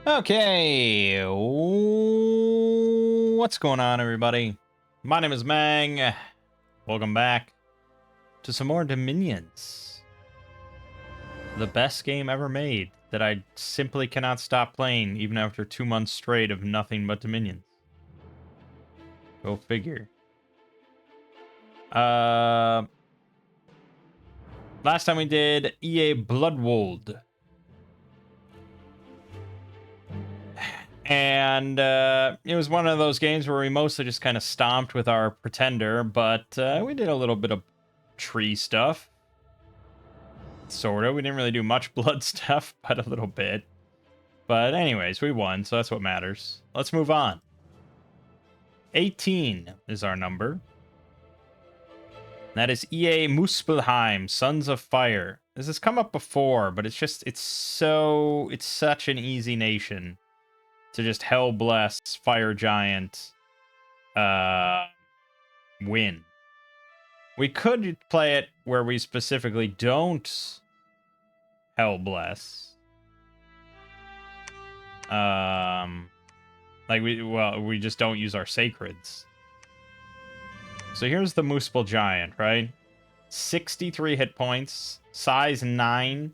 Okay, what's going on, everybody? My name is Mangg. Welcome back to some more Dominions. The best game ever made that I simply cannot stop playing even after 2 months straight of nothing but Dominions. Go figure. Last time we did EA Bloodwold. And it was one of those games where we mostly just kind of stomped with our pretender, but we did a little bit of tree stuff. Sort of. We didn't really do much blood stuff, but a little bit. But anyways, we won, so that's what matters. Let's move on. 18 is our number. That is EA Muspelheim, Sons of Fire. This has come up before, but it's such an easy nation to just hell bless fire giant win. We could play it where we specifically don't hell bless. We just don't use our sacreds. So here's the Muspel giant, right? 63 hit points, size 9,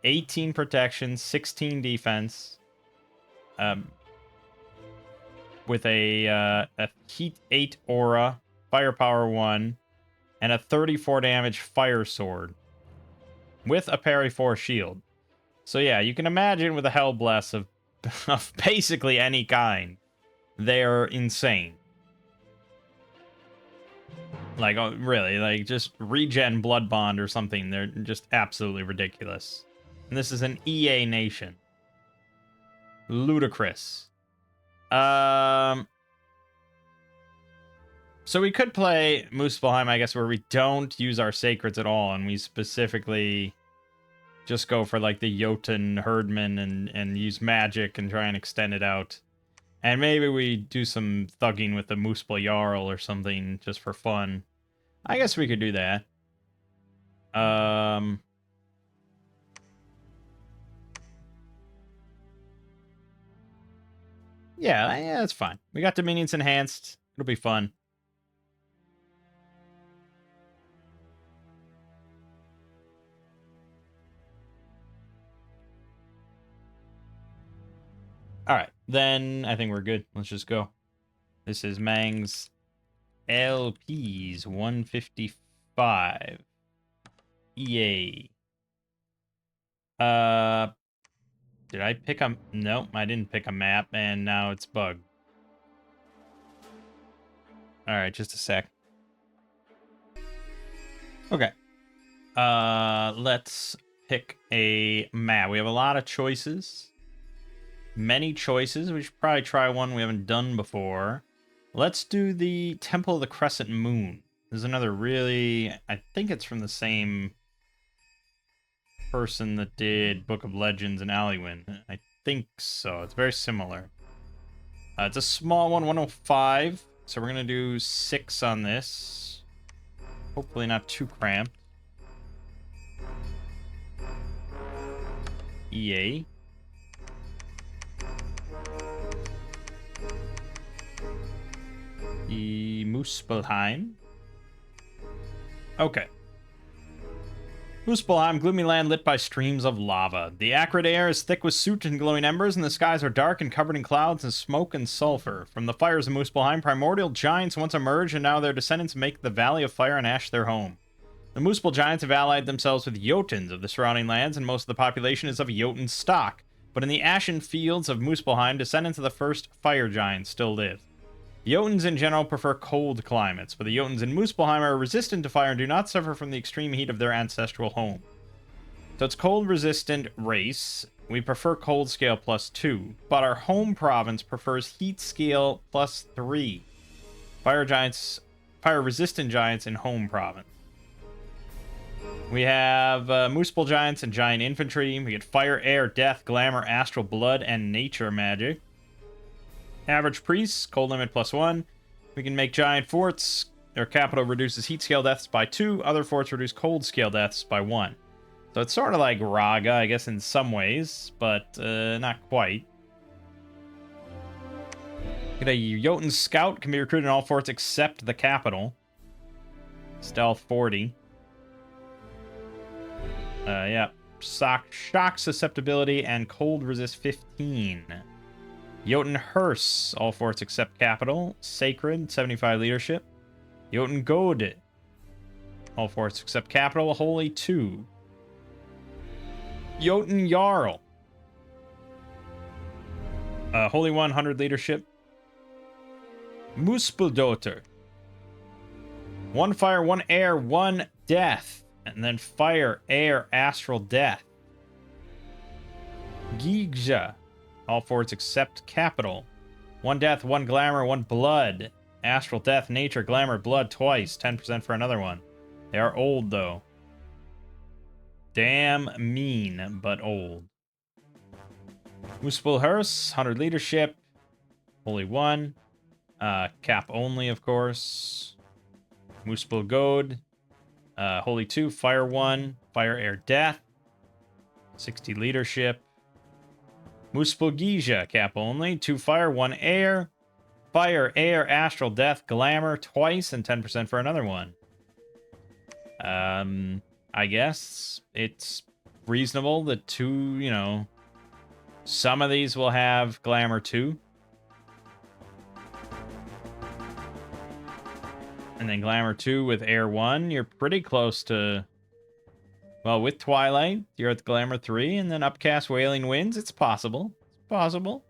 18 protection, 16 defense. With a Heat 8 aura, Firepower 1, and a 34 damage Fire Sword. With a Parry 4 shield. So yeah, you can imagine with a Hell Bless of basically any kind, they're insane. Like, oh, really, like just regen Blood Bond or something, they're just absolutely ridiculous. And this is an EA nation. Ludicrous. So we could play Muspelheim, I guess, where we don't use our sacreds at all, and we specifically just go for like the Jotun herdman and use magic and try and extend it out. And maybe we do some thugging with the Muspel Jarl or something just for fun. I guess we could do that. Yeah, that's fine. We got Dominions enhanced. It'll be fun. All right, then I think we're good. Let's just go. This is Mangg's LPs 155. EA. Did I pick a... Nope, I didn't pick a map, and now it's bugged. Alright, just a sec. Okay. Let's pick a map. We have a lot of choices. Many choices. We should probably try one we haven't done before. Let's do the Temple of the Crescent Moon. There's another really... I think it's from the same person that did Book of Legends and Alwyn. I think so. It's very similar. It's a small one, 105. So we're going to do 6 on this. Hopefully not too cramped. EA. Muspelheim. Okay. Muspelheim, gloomy land lit by streams of lava. The acrid air is thick with soot and glowing embers, and the skies are dark and covered in clouds and smoke and sulfur. From the fires of Muspelheim, primordial giants once emerged, and now their descendants make the Valley of Fire and Ash their home. The Muspel giants have allied themselves with Jotuns of the surrounding lands, and most of the population is of Jotun stock. But in the ashen fields of Muspelheim, descendants of the first fire giants still live. Jotuns in general prefer cold climates, but the Jotuns in Muspelheim are resistant to fire and do not suffer from the extreme heat of their ancestral home. So it's cold-resistant race. We prefer cold scale +2, but our home province prefers heat scale +3. Fire-resistant giants in home province. We have Muspel giants and giant infantry. We get fire, air, death, glamour, astral blood, and nature magic. Average priests, cold limit +1. We can make giant forts. Their capital reduces heat scale deaths by 2. Other forts reduce cold scale deaths by 1. So it's sort of like Raga, I guess, in some ways, but not quite. Get a Jotun Scout, can be recruited in all forts except the capital. Stealth 40. Yeah. Shock susceptibility and cold resist 15. Jotun Hearse, all forts except capital. Sacred, 75 leadership. Jotun God, all forts except capital. Holy 2. Jotun Jarl. Holy 100 leadership. Muspeldoter. 1 fire, 1 air, 1 death. And then fire, air, astral death. Gigja. All forts except capital. 1 death, 1 glamour, 1 blood. Astral death, nature, glamour, blood twice. 10% for another one. They are old, though. Damn mean, but old. Muspelheim, 100 leadership. Holy 1. Cap only, of course. Muspel God. Holy 2. Fire 1. Fire, air, death. 60 leadership. Muspel Gija. Cap only. 2 fire, 1 air. Fire, air, astral death, glamour twice, and 10% for another one. I guess it's reasonable that some of these will have glamour too. And then glamour 2 with air 1, you're pretty close to... Well, with Twilight, you're at the glamour 3, and then upcast Wailing Winds, it's possible. It's possible.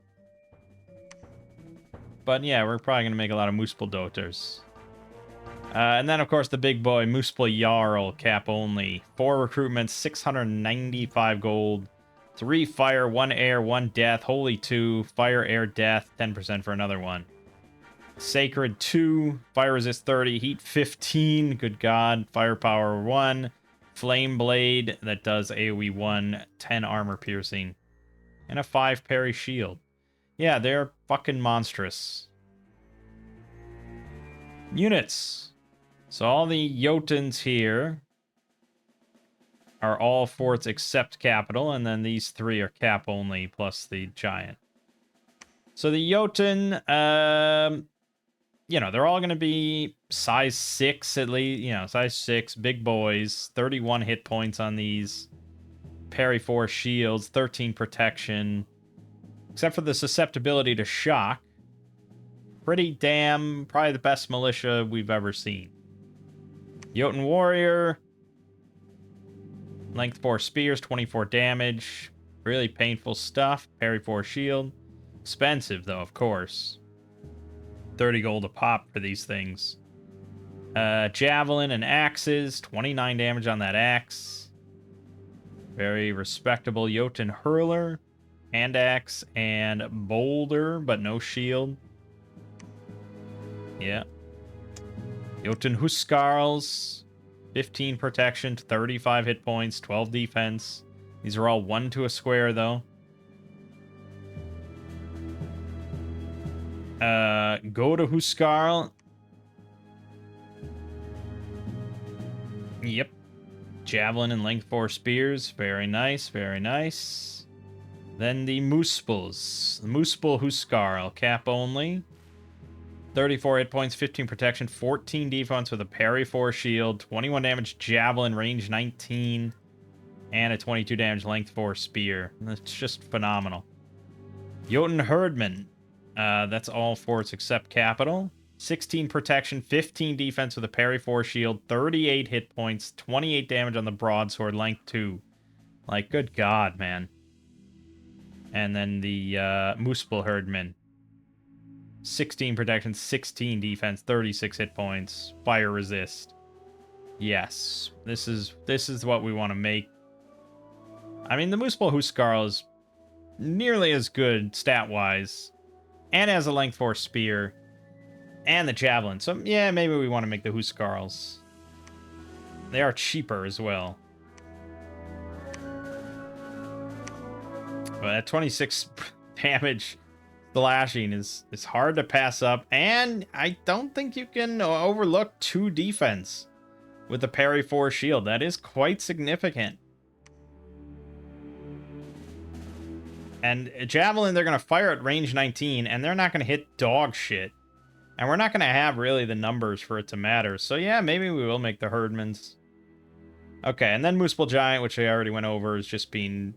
But yeah, we're probably going to make a lot of Muspeldotters. And then, of course, the big boy, Muspel Jarl, cap only. 4 recruitments, 695 gold. 3 fire, 1 air, 1 death. Holy 2, fire, air, death. 10% for another one. Sacred 2, fire resist 30, heat 15. Good God. Firepower 1. Flame Blade that does AoE 1, 10 armor piercing. And a 5 parry shield. Yeah, they're fucking monstrous. Units. So all the Jotuns here are all forts except capital, and then these 3 are cap only plus the giant. So the Jotun, they're all going to be size 6 at least, size 6, big boys, 31 hit points on these. Parry 4 shields, 13 protection. Except for the susceptibility to shock. Pretty damn, probably the best militia we've ever seen. Jotun Warrior. Length 4 spears, 24 damage. Really painful stuff. Parry 4 shield. Expensive, though, of course. 30 gold a pop for these things. Javelin and axes. 29 damage on that axe. Very respectable Jotun Hurler. Hand axe and boulder, but no shield. Yeah. Jotun Huskarls. 15 protection, 35 hit points, 12 defense. These are all 1 to a square, though. Go to Huskarl. Yep. Javelin and length 4 spears. Very nice, very nice. Then the Muspels. The Muspel Huskarl. Cap only. 34 hit points, 15 protection, 14 defense with a parry 4 shield, 21 damage javelin, range 19, and a 22 damage length 4 spear. That's just phenomenal. Jotun Herdman. That's all forts except capital. 16 protection, 15 defense with a parry 4 shield, 38 hit points, 28 damage on the broadsword, length 2. Like, good God, man. And then the Muspel Herdman. 16 protection, 16 defense, 36 hit points, fire resist. Yes, this is what we want to make. I mean, the Muspel Huskarl is nearly as good stat-wise, and has a length 4 spear, and the javelin. So, yeah, maybe we want to make the Huskarls. They are cheaper as well. But at 26 damage... slashing is hard to pass up, and I don't think you can overlook 2 defense with the parry 4 shield. That is quite significant. And Javelin, they're going to fire at range 19, and they're not going to hit dog shit. And we're not going to have really the numbers for it to matter. So yeah, maybe we will make the Herdmans. Okay, and then Muspel Giant, which I already went over, is just being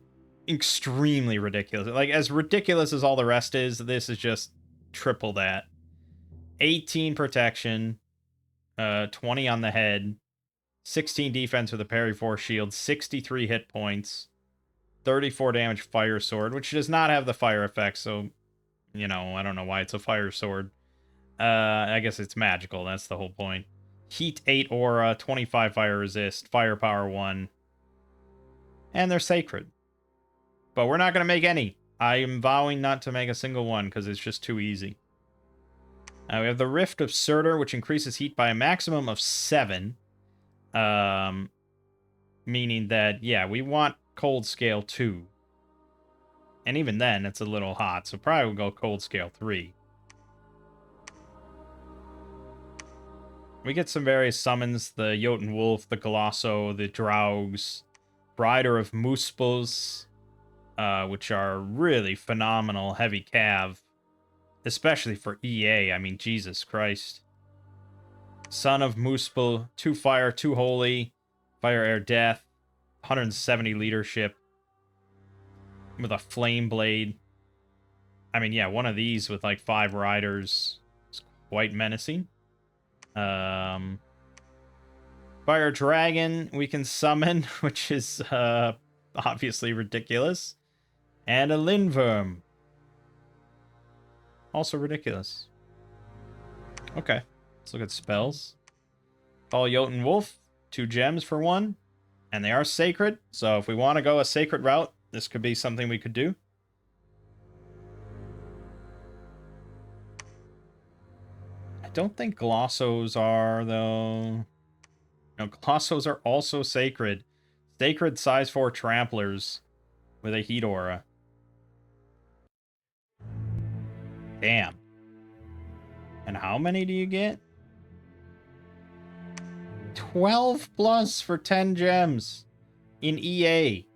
extremely ridiculous. Like, as ridiculous as all the rest is, this is just triple that. 18 protection, 20 on the head, 16 defense with a parry 4 shield, 63 hit points, 34 damage fire sword, which does not have the fire effect, so, you know, I don't know why it's a fire sword. I guess it's magical, that's the whole point. Heat 8 aura, 25 fire resist, firepower 1. And they're sacred. But we're not going to make any. I am vowing not to make a single one, because it's just too easy. We have the Rift of Surtur, which increases heat by a maximum of 7. Meaning that, yeah, we want cold scale 2. And even then, it's a little hot, so probably we'll go cold scale 3. We get some various summons, the Jotun Wolf, the Golosso, the Draugs, Rider of Muspels, which are really phenomenal heavy cav, especially for EA. I mean, Jesus Christ. Son of Muspel, 2 fire, 2 holy, fire, air, death, 170 leadership, with a flame blade. I mean, yeah, one of these with like 5 riders is quite menacing. Fire Dragon we can summon, which is obviously ridiculous. And a Lindworm. Also ridiculous. Okay, let's look at spells. Call Jotun Wolf, 2 gems for 1. And they are sacred, so if we want to go a sacred route, this could be something we could do. I don't think Glossos are, though. No, Glossos are also sacred. Sacred size 4 tramplers with a heat aura. Damn. And how many do you get? 12 plus for 10 gems in EA.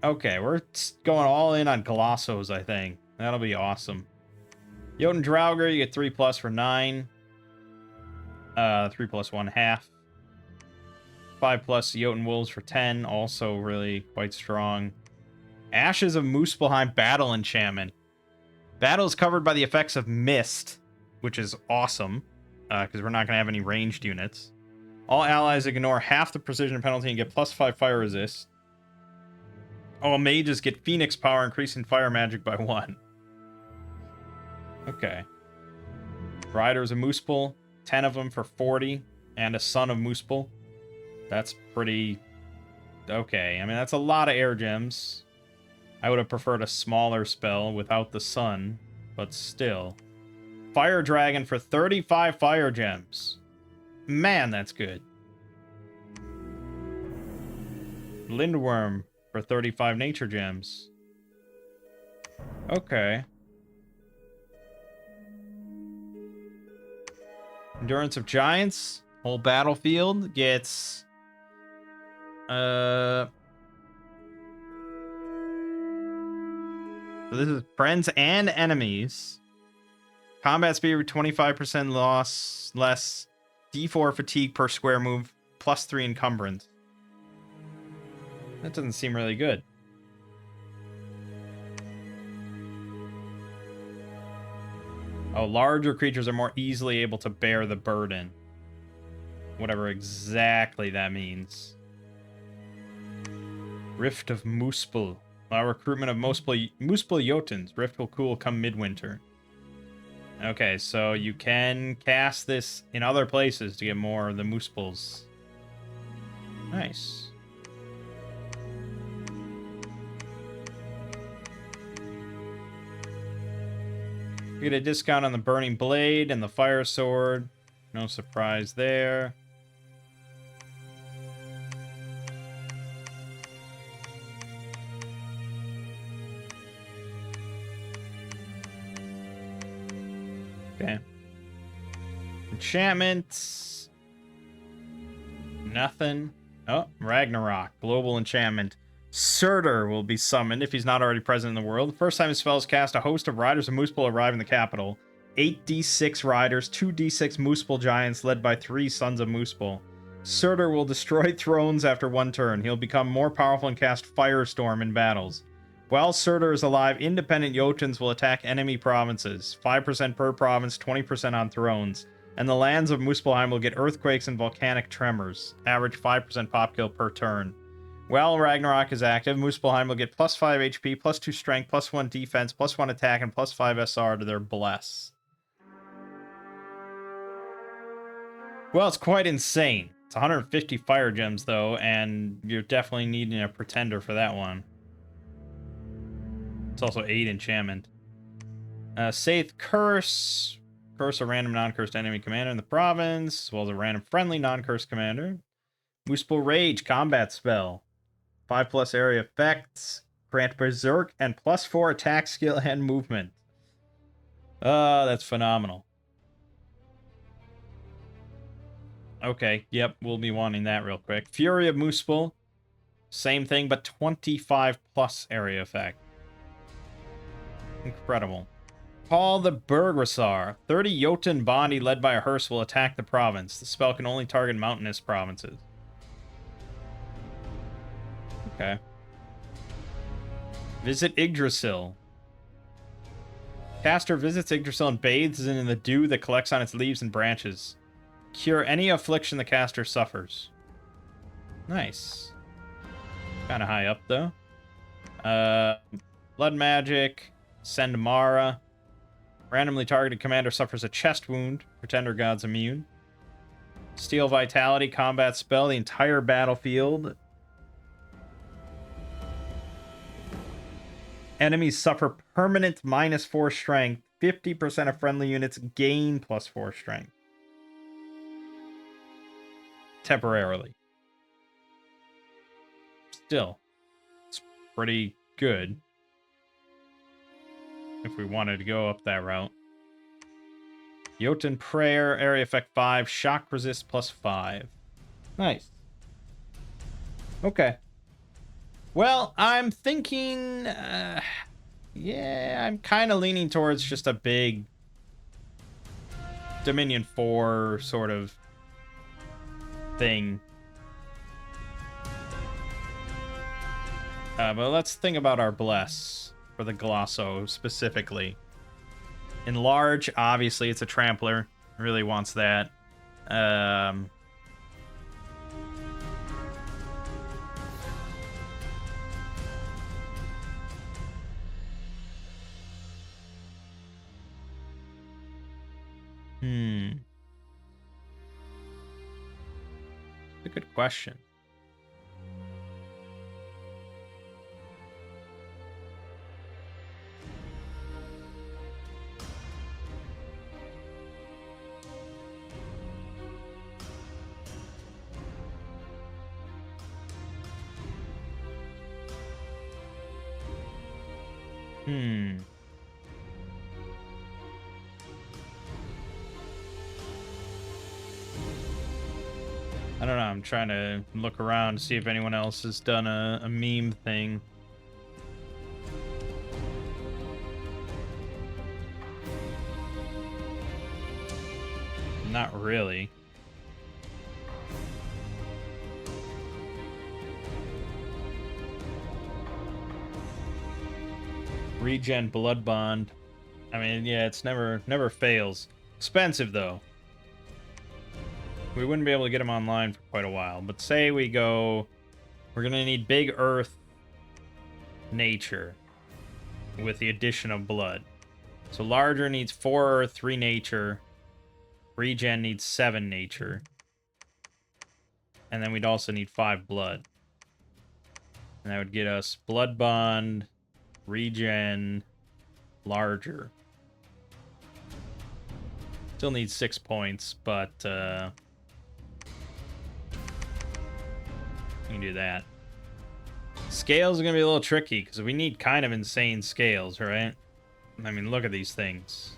Okay, we're going all in on Glossos, I think. That'll be awesome. Jotun Draugr, you get 3 plus for 9. 3 plus 1 half. 5 plus Jotun Wolves for 10, also really quite strong. Ashes of Muspelheim Battle Enchantment. Battle is covered by the effects of Mist, which is awesome, because we're not going to have any ranged units. All allies ignore half the precision penalty and get plus 5 fire resist. All mages get Phoenix power, increasing fire magic by 1. Okay. Riders of Muspel, 10 of them for 40, and a Son of Muspel. That's pretty okay. I mean, that's a lot of air gems. I would have preferred a smaller spell without the sun, but still. Fire Dragon for 35 fire gems. Man, that's good. Lindworm for 35 nature gems. Okay. Endurance of Giants. Whole battlefield gets... So this is friends and enemies. Combat speed 25% loss less. D4 fatigue per square move. Plus 3 encumbrance. That doesn't seem really good. Oh, larger creatures are more easily able to bear the burden. Whatever exactly that means. Rift of Muspel. Allow recruitment of Muspel Jotuns. Rift will cool come midwinter. Okay, so you can cast this in other places to get more of the Muspels. Nice. You get a discount on the Burning Blade and the Fire Sword. No surprise there. Okay. Enchantments. Nothing. Oh, Ragnarok. Global enchantment. Surtur will be summoned if he's not already present in the world. The first time his spell is cast, a host of riders of Muspel arrive in the capital. 8d6 riders, 2d6 Muspel giants led by 3 sons of Muspel. Surtur will destroy thrones after 1 turn. He'll become more powerful and cast Firestorm in battles. While Surtur is alive, independent Jotuns will attack enemy provinces. 5% per province, 20% on thrones. And the lands of Muspelheim will get earthquakes and volcanic tremors. Average 5% pop kill per turn. While Ragnarok is active, Muspelheim will get plus 5 HP, plus 2 strength, plus 1 defense, plus 1 attack, and plus 5 SR to their bless. Well, it's quite insane. It's 150 fire gems, though, and you're definitely needing a pretender for that one. It's also 8 enchantment. Saith Curse. Curse a random non-cursed enemy commander in the province, as well as a random friendly non-cursed commander. Muspel Rage, combat spell. 5+ area effects. Grant Berserk and plus 4 attack skill and movement. That's phenomenal. Okay, yep, we'll be wanting that real quick. Fury of Muspel. Same thing, but 25+ area effect. Incredible. Call the Burgrasar. 30 Jotun body led by a hearse will attack the province. The spell can only target mountainous provinces. Okay. Visit Yggdrasil. Caster visits Yggdrasil and bathes in the dew that collects on its leaves and branches. Cure any affliction the caster suffers. Nice. Kind of high up, though. Blood magic. Send Mara. Randomly targeted commander suffers a chest wound. Pretender god's immune. Steel Vitality, combat spell. The entire battlefield. Enemies suffer permanent -4 strength. 50% of friendly units gain +4 strength. Temporarily. Still, it's pretty good. If we wanted to go up that route. Jotun Prayer, area effect 5, shock resist +5. Nice. Okay. Well, I'm thinking... yeah, I'm kind of leaning towards just a big Dominion 4 sort of thing. But let's think about our bless for the Glosso specifically. Enlarge, obviously, it's a trampler. Really wants that. It's a good question. I don't know, I'm trying to look around to see if anyone else has done a meme thing. Not really. Regen Blood Bond. I mean, yeah, it's never fails. Expensive, though. We wouldn't be able to get them online for quite a while. But say we go... We're going to need Big Earth Nature with the addition of Blood. So larger needs 4 Earth, 3 Nature. Regen needs 7 Nature. And then we'd also need 5 Blood. And that would get us Blood Bond, Regen, larger. Still needs 6 points, but we can do that. Scales are going to be a little tricky, because we need kind of insane scales, right? I mean, look at these things.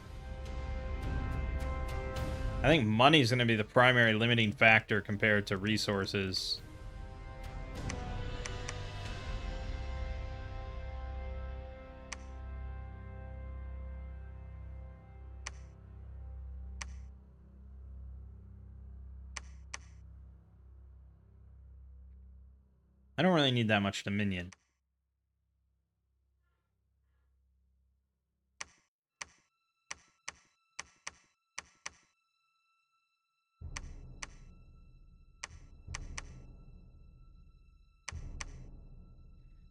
I think money's going to be the primary limiting factor compared to resources. I don't really need that much Dominion.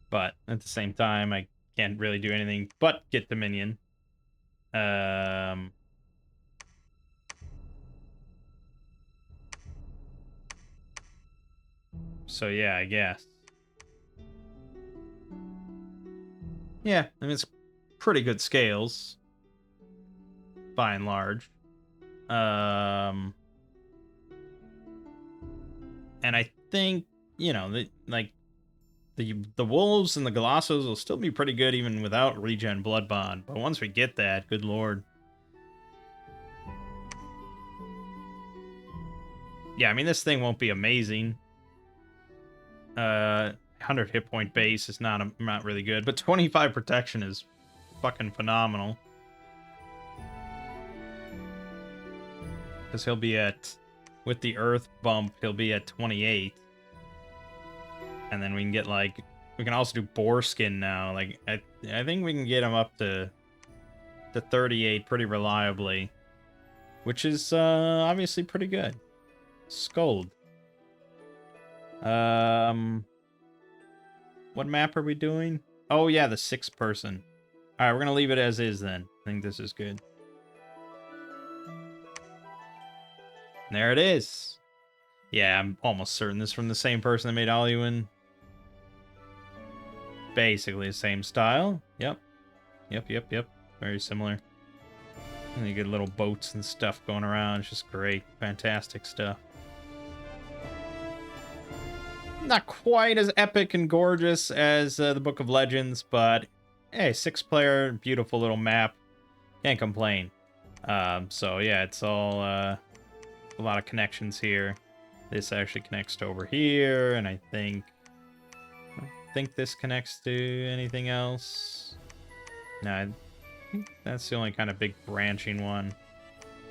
But at the same time, I can't really do anything but get Dominion. So yeah, I guess. Yeah, I mean, it's pretty good scales, by and large. And I think, you know, the wolves and the Golossos will still be pretty good even without regen blood bond. But once we get that, good lord. Yeah, I mean, this thing won't be amazing. 100 hit point base is not really good, but 25 protection is fucking phenomenal. Because he'll be at, with the earth bump, he'll be at 28. And then we can get, like, we can also do boar skin now. Like, I think we can get him up to 38 pretty reliably. Which is, obviously pretty good. Scold. What map are we doing? Oh, yeah, the 6th person. Alright, we're gonna leave it as is, then. I think this is good. There it is. Yeah, I'm almost certain this is from the same person that made Alduin. Basically the same style. Yep. Yep. Very similar. And you get little boats and stuff going around. It's just great. Fantastic stuff. Not quite as epic and gorgeous as the Book of Legends, but hey, 6-player, beautiful little map. Can't complain. So yeah, it's all a lot of connections here. This actually connects to over here, and I think this connects to anything else. No, I think that's the only kind of big branching one.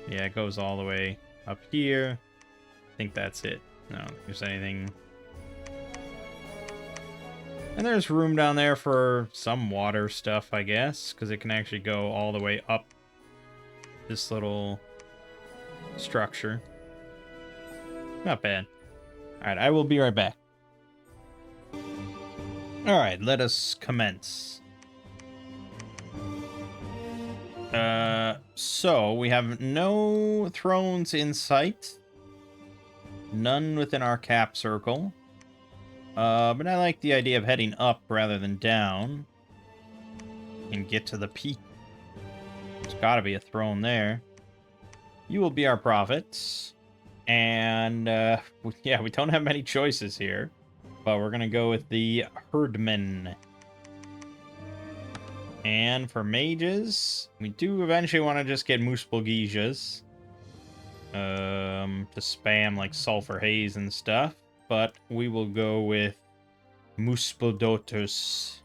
Yeah, it goes all the way up here. I think that's it. No, I don't think there's anything. And there's room down there for some water stuff, I guess, because it can actually go all the way up this little structure. Not bad. Alright, I will be right back. Alright, let us commence. So we have no thrones in sight. None within our cap circle. But I like the idea of heading up rather than down. And get to the peak. There's gotta be a throne there. You will be our prophets. And, yeah, we don't have many choices here. But we're gonna go with the Herdman. And for mages, we do eventually want to just get Muspelgeesias. To spam, like, Sulfur Haze and stuff. But we will go with Muspeldotus.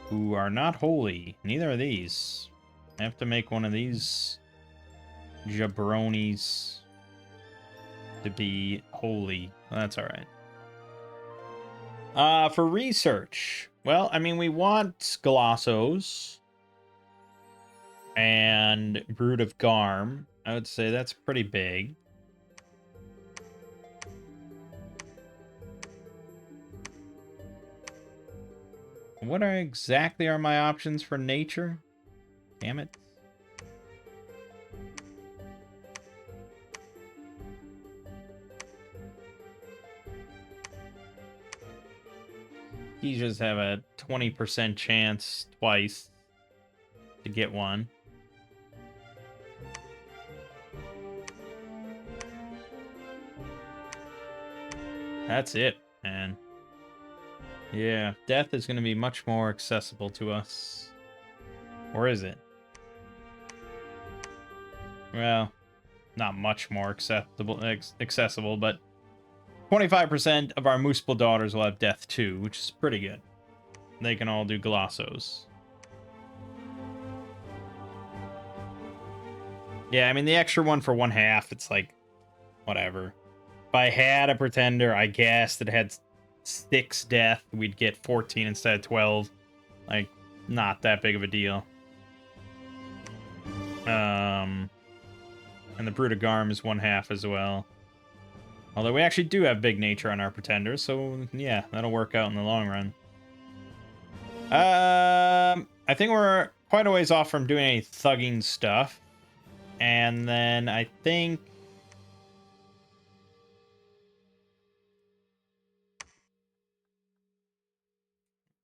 Who are not holy. Neither are these. I have to make one of these jabronis to be holy. Well, that's alright. For research. Well, I mean, we want Glossos and Brood of Garm. I would say that's pretty big. What are exactly are my options for nature? Damn it. You just have a 20% chance twice to get one. That's it, man. Yeah, death is going to be much more accessible to us. Or is it? Well, not much more accessible, but 25% of our Muspel daughters will have death too, which is pretty good. They can all do Glossos. Yeah, I mean, the extra one for 1/2, it's like, whatever. If I had a pretender, I guess, that had 6 death, we'd get 14 instead of 12. Like, not that big of a deal. And the Brood of Garm is 1/2 as well. Although we actually do have big nature on our pretenders, so yeah, that'll work out in the long run. I think we're quite a ways off from doing any thugging stuff. And then I think...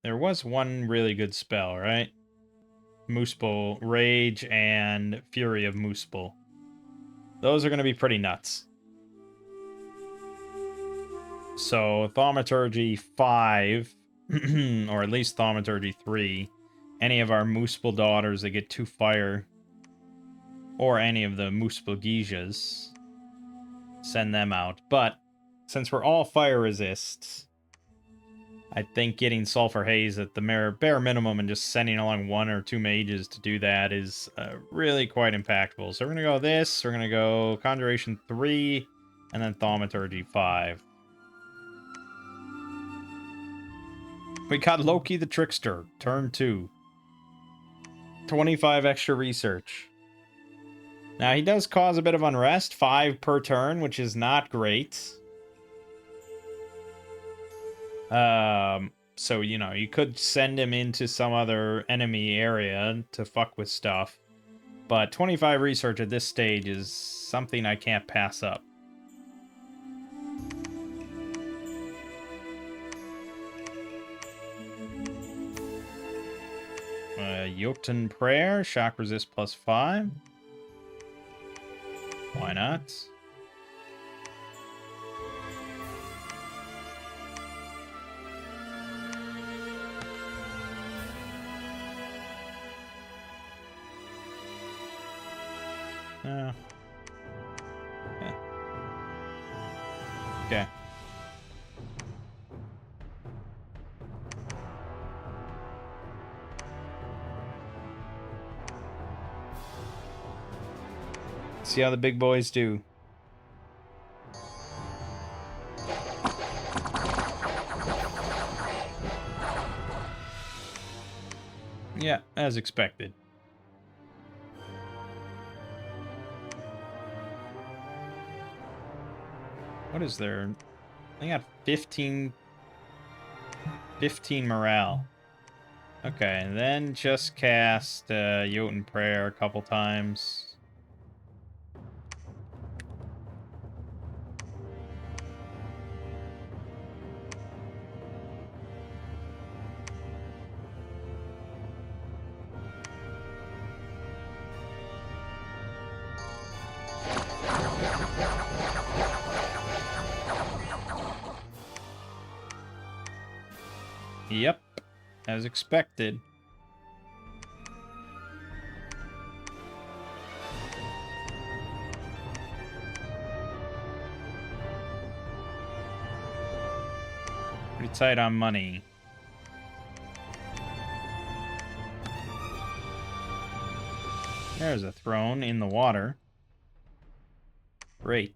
there was one really good spell, right? Muspel, Rage, and Fury of Muspel. Those are going to be pretty nuts. So, Thaumaturgy 5, or at least Thaumaturgy 3, any of our Muspel daughters that get 2 fire, or any of the Muspel Geishas, send them out. But, since we're all fire resists, I think getting Sulfur Haze at the bare minimum and just sending along 1 or 2 mages to do that is really quite impactful. So we're going to go this, we're going to go Conjuration 3, and then Thaumaturgy 5. We got Loki the Trickster, turn 2. 25 extra research. Now, he does cause a bit of unrest, 5 per turn, which is not great. So, you know, you could send him into some other enemy area to fuck with stuff. But 25 research at this stage is something I can't pass up. Jotun Prayer, shock resist +5. Why not? Yeah. Okay. See how the big boys do. Yeah, as expected. What is there? I got 15 morale. Okay, and then just cast Jotun Prayer a couple times. Yep, as expected. Pretty tight on money. There's a throne in the water. Great.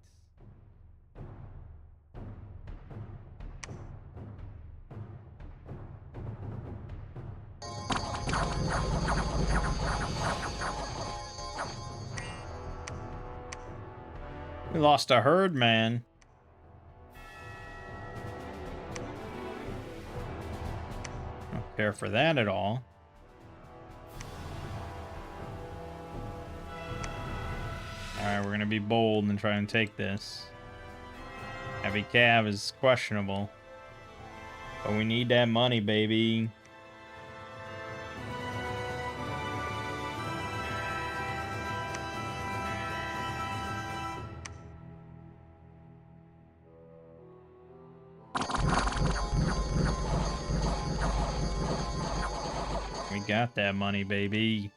We lost a herd, man. Don't care for that at all. Alright, we're gonna be bold and try and take this. Heavy Cav is questionable. But we need that money, baby. We got that money, baby.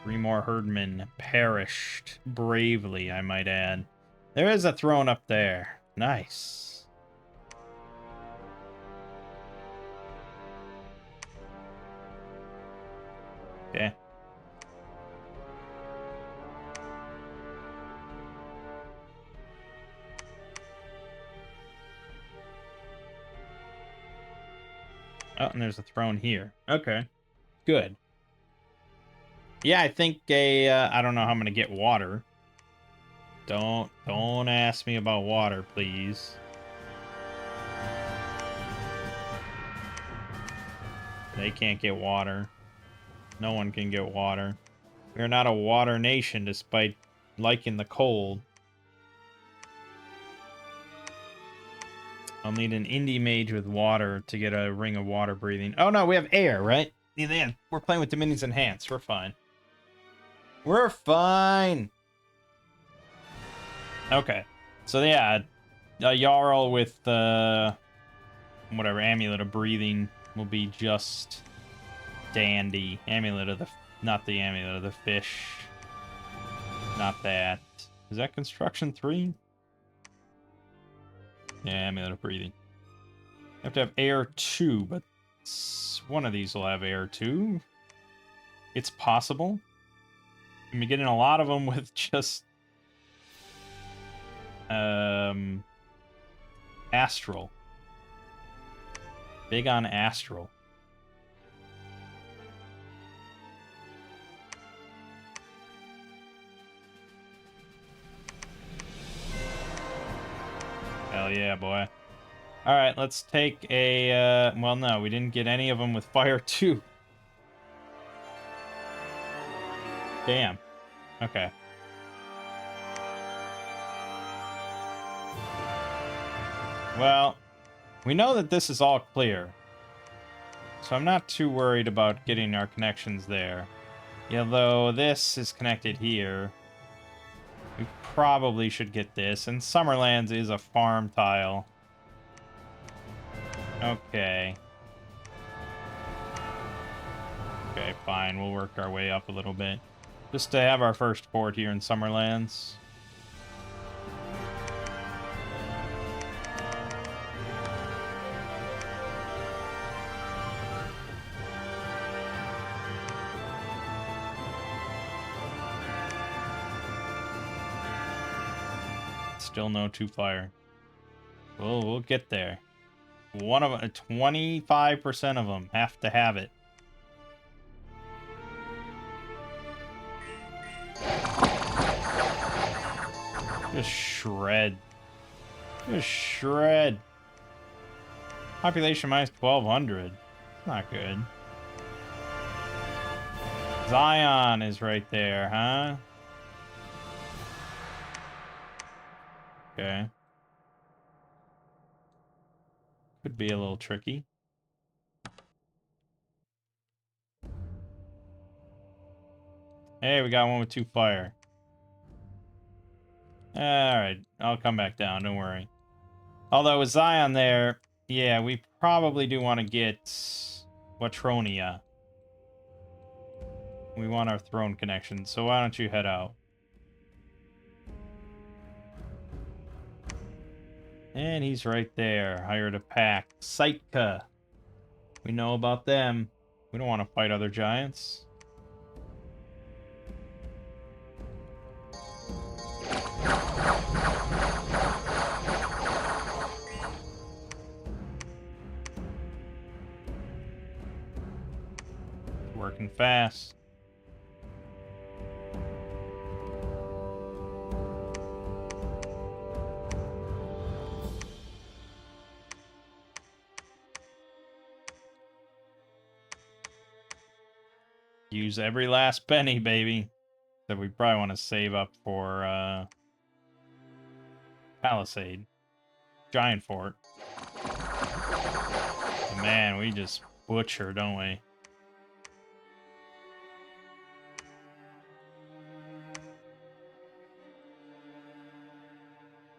3 more herdmen perished bravely, I might add. There is a throne up there. Nice. Okay. Oh, and there's a throne here. Okay. Good. Yeah, I think I don't know how I'm gonna get water. Don't ask me about water, please. They can't get water. No one can get water. We're not a water nation despite liking the cold. I'll need an indie mage with water to get a ring of water breathing. Oh no, we have air, right? Yeah, we're playing with Dominions Enhanced. We're fine. We're fine. Okay. So yeah, a Jarl with whatever amulet of breathing will be just dandy. Amulet of the not the amulet of the fish. Not that. Is that construction 3? Yeah, amulet of breathing. You have to have air 2, but one of these will have air 2. It's possible. I'm getting a lot of them with just astral. Big on astral. Hell yeah, boy. Alright, let's take a, well, no, we didn't get any of them with fire 2. Damn. Okay. Well, we know that this is all clear. So I'm not too worried about getting our connections there. Although this is connected here. We probably should get this. And Summerlands is a farm tile. Okay. Okay, fine. We'll work our way up a little bit. Just to have our first port here in Summerlands. Still no 2 fire. We'll get there. 25% of them have to have it. Just shred. Just shred. Population minus 1,200. Not good. Zion is right there, huh? Okay. Could be a little tricky. Hey, we got one with 2 fire. Alright, I'll come back down, don't worry. Although with Zion there, yeah, we probably do want to get Watronia. We want our throne connection, so why don't you head out? And he's right there. Hired a pack. Sitka. We know about them. We don't want to fight other giants. Working fast. Use every last penny, baby. That we probably want to save up for Palisade. Giant Fort. But man, we just butcher, don't we?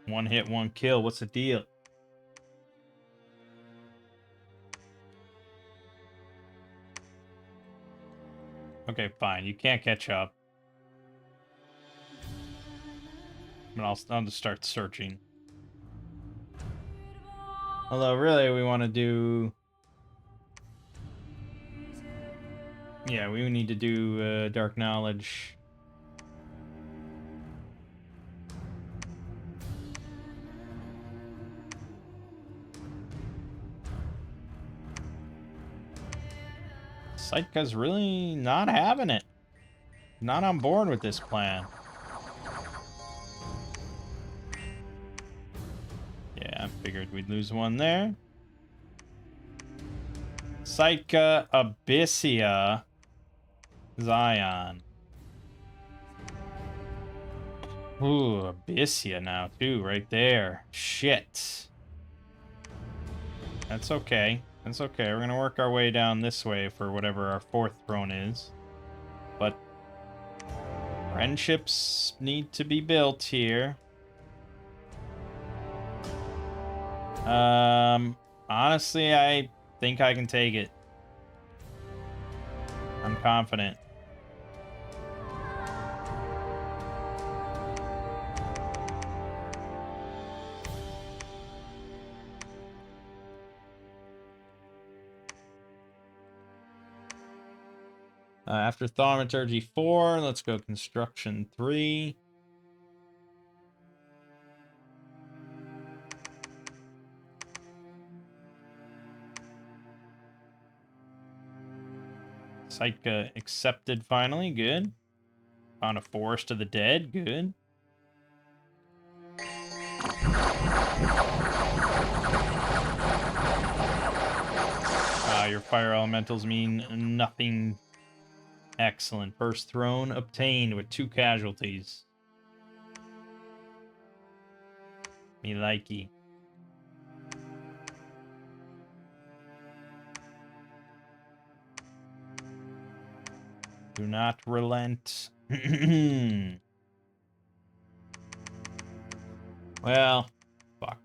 One hit, one kill. What's the deal? Okay, fine. You can't catch up. But I'll just start searching. Although, really, we want to do... Yeah, we need to do Dark Knowledge. Sitka's really not having it. Not on board with this plan. Yeah, I figured we'd lose one there. Sitka, Abyssia, Zion. Ooh, Abyssia now, too, right there. Shit. That's okay. That's okay. We're gonna work our way down this way for whatever our fourth throne is. But friendships need to be built here. Honestly, I think I can take it. I'm confident. After Thaumaturgy 4, let's go Construction 3. Sitka accepted finally, good. Found a Forest of the Dead, good. Your fire elementals mean nothing. Excellent. First throne obtained with 2 casualties. Me likey. Do not relent. Well, fuck.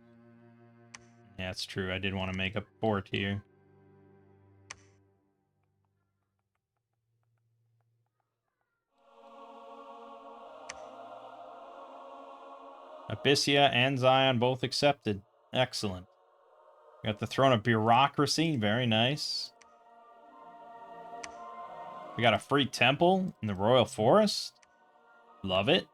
Yeah, it's true. I did want to make a fort here. Abyssia and Zion both accepted. Excellent. We got the throne of bureaucracy. Very nice. We got a free temple in the royal forest. Love it.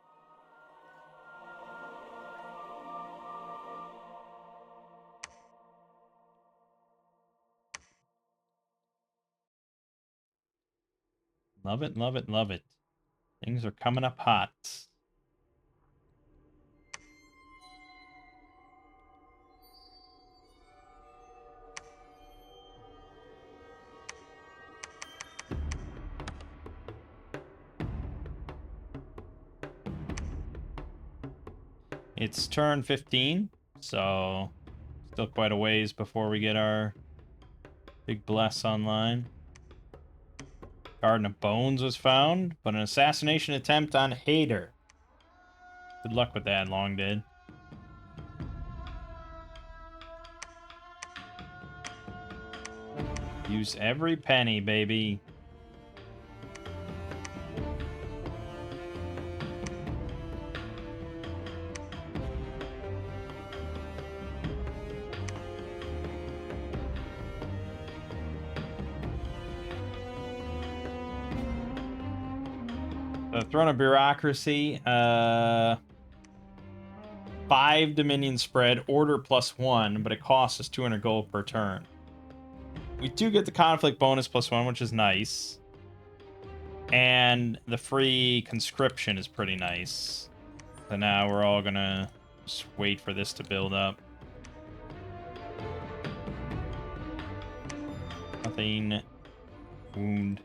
Love it, love it, love it. Things are coming up hot. It's turn 15, so still quite a ways before we get our big bless online. Garden of Bones was found, but an assassination attempt on Hader. Good luck with that, Long Dead. Use every penny, baby. The Throne of Bureaucracy, 5 Dominion spread, order +1, but it costs us 200 gold per turn. We do get the conflict bonus +1, which is nice. And the free conscription is pretty nice. So now we're all gonna just wait for this to build up. Nothing. Wound.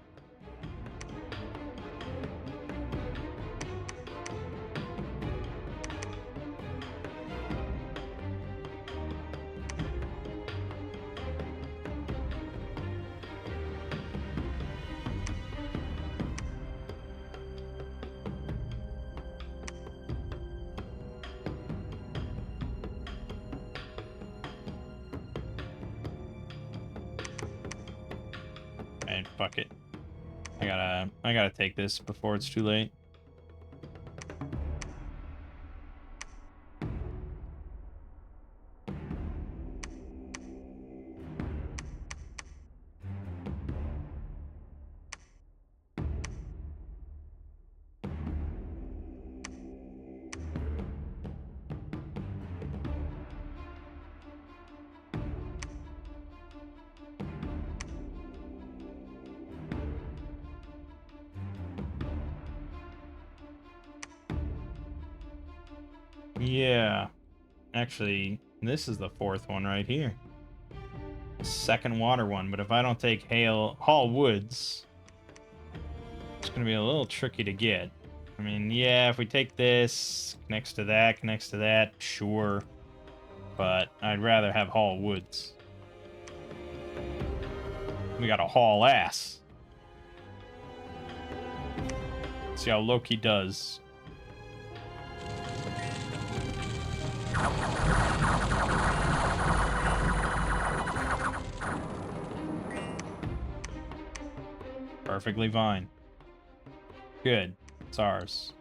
And fuck it. I gotta take this before it's too late. Yeah. Actually, this is the fourth one right here. Second water one, but if I don't take Hall Woods, it's going to be a little tricky to get. I mean, yeah, if we take this, connects to that, sure. But I'd rather have Hall Woods. We got a haul ass. Let's see how Loki does. Perfectly fine. Good. It's ours.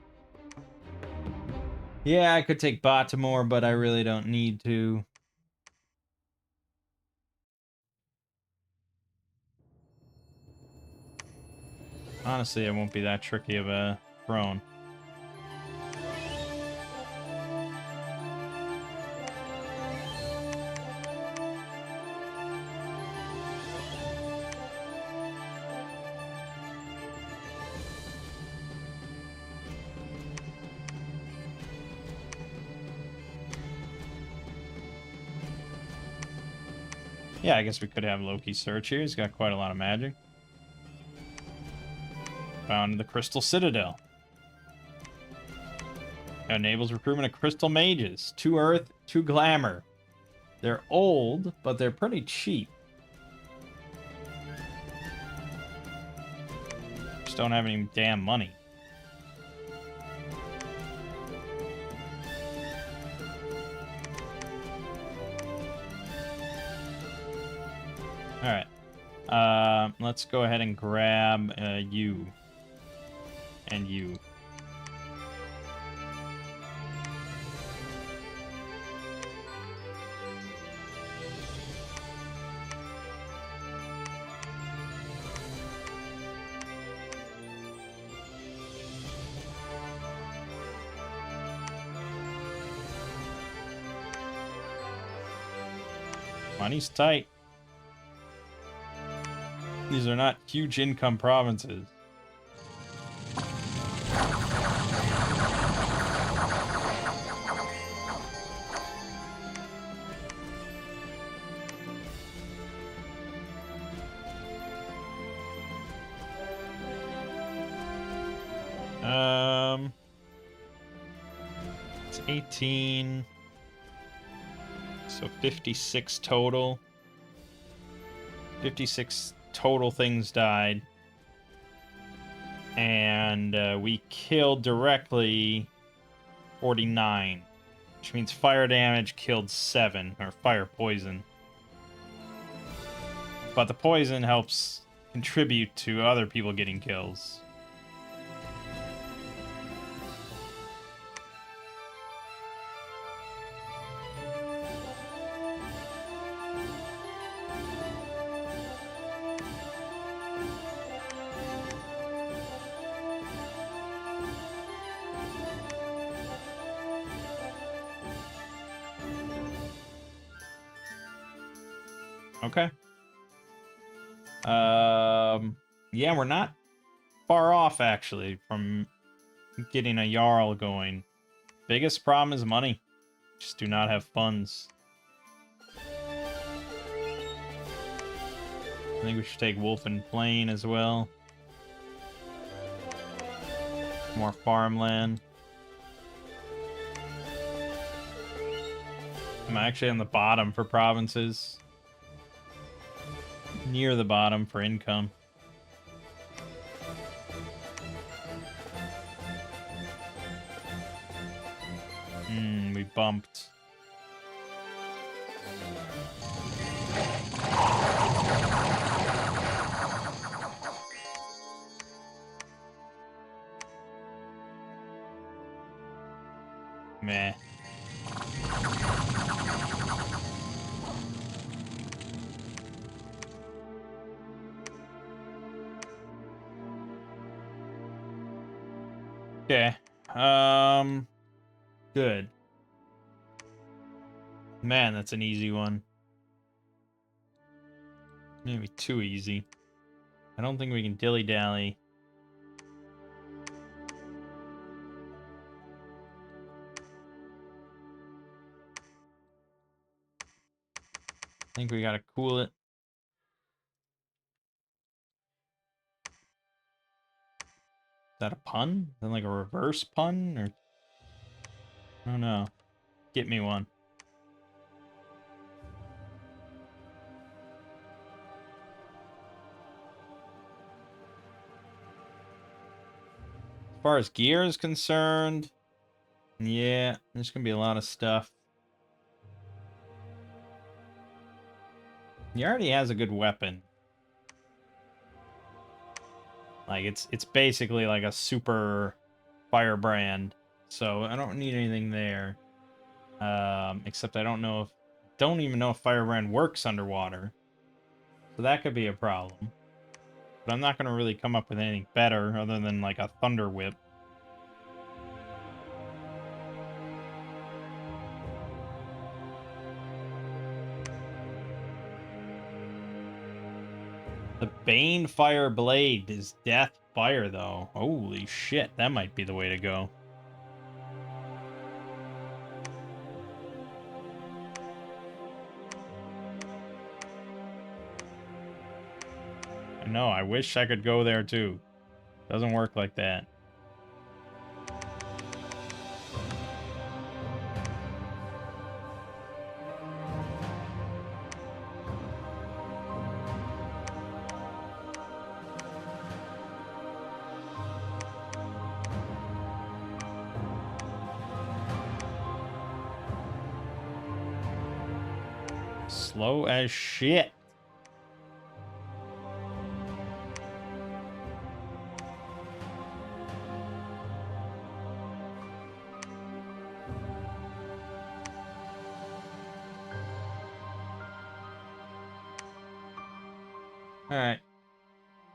Yeah, I could take Baltimore, but I really don't need to. Honestly, it won't be that tricky of a throne. Yeah, I guess we could have Loki search here. He's got quite a lot of magic. Found the Crystal Citadel. Enables recruitment of crystal mages. 2 earth, 2 glamour. They're old, but they're pretty cheap. Just don't have any damn money. Alright. Let's go ahead and grab you. And you. Money's tight. These are not huge income provinces. It's 18. So 56 total. 56 total things died. And we killed directly 49. Which means fire damage killed 7. Or fire poison. But the poison helps contribute to other people getting kills. Okay. Yeah, we're not far off, actually, from getting a Jarl going. Biggest problem is money. Just do not have funds. I think we should take Wolf and Plain as well. More farmland. I'm actually on the bottom for provinces. Near the bottom for income. We bumped. Meh. Okay. Good. Man, that's an easy one. Maybe too easy. I don't think we can dilly-dally. think we gotta cool it. Is that a pun? Is that like a reverse pun? Or I don't know. Get me one. As far as gear is concerned, yeah, there's gonna be a lot of stuff. He already has a good weapon. Like it's basically like a super firebrand. So I don't need anything there. Except I don't even know if firebrand works underwater. So that could be a problem. But I'm not gonna really come up with anything better other than like a thunder whip. The Bane Fire Blade is Death Fire, though. Holy shit, that might be the way to go. I know, I wish I could go there, too. Doesn't work like that. Slow as shit. Alright.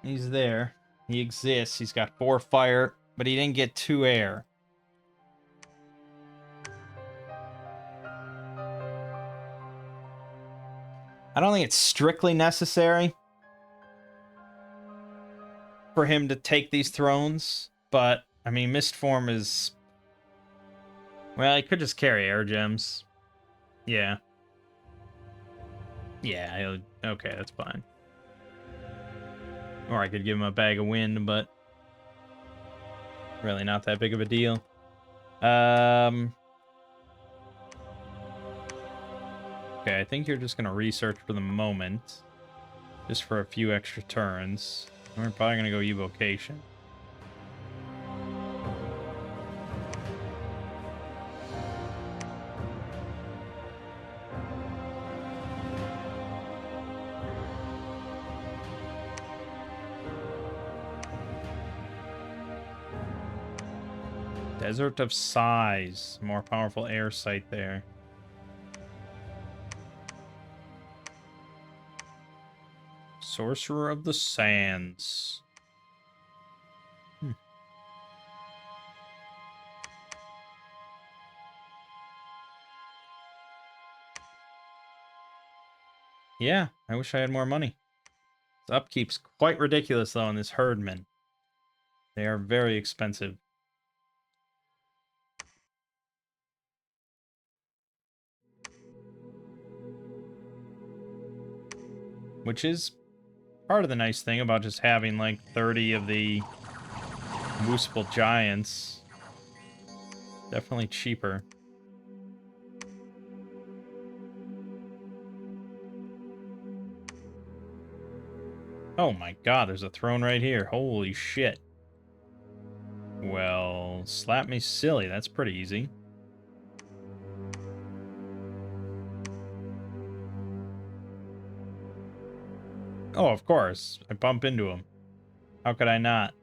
He's there. He exists. He's got 4 fire, but he didn't get 2 air. I don't think it's strictly necessary for him to take these thrones, but, I mean, Mist Form is... Well, he could just carry air gems. Yeah. Yeah, okay, that's fine. Or I could give him a bag of wind, but really not that big of a deal. Okay, I think you're just gonna research for the moment. Just for a few extra turns. We're probably gonna go evocation. Desert of Size. More powerful air sight there. Sorcerer of the Sands. Yeah, I wish I had more money. The upkeep's quite ridiculous, though, on this Herdman. They are very expensive. Which is part of the nice thing about just having, like, 30 of the Muspel Giants. Definitely cheaper. Oh my god, there's a throne right here. Holy shit. Well, slap me silly. That's pretty easy. Oh, of course. I bump into him. How could I not?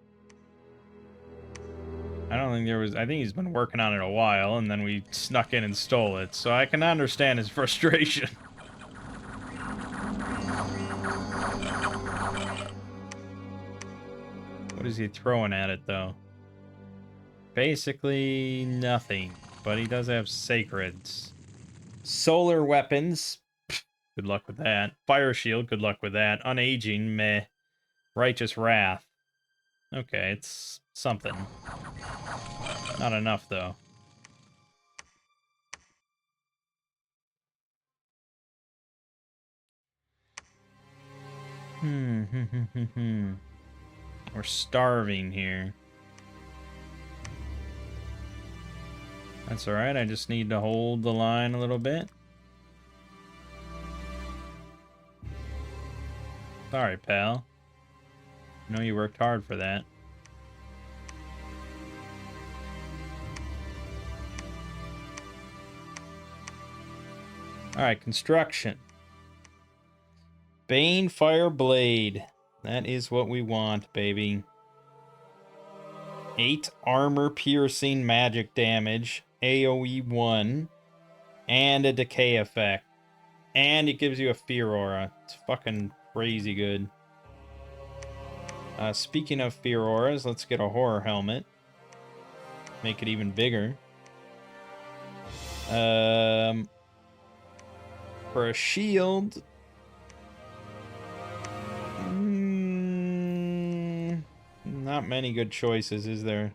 I don't think there was... I think he's been working on it a while, and then we snuck in and stole it, so I can understand his frustration. What is he throwing at it, though? Basically nothing, but he does have sacreds. Solar weapons. Good luck with that. Fire shield, good luck with that. Unaging, meh. Righteous wrath. Okay, it's something. Not enough, though. We're starving here. That's alright, I just need to hold the line a little bit. Sorry, pal. I know you worked hard for that. Alright, construction. Bane Fire Blade. That is what we want, baby. 8 armor piercing magic damage, AoE 1, and a decay effect. And it gives you a fear aura. It's fucking crazy good. Speaking of fear auras, let's get a horror helmet. Make it even bigger. For a shield... not many good choices, is there?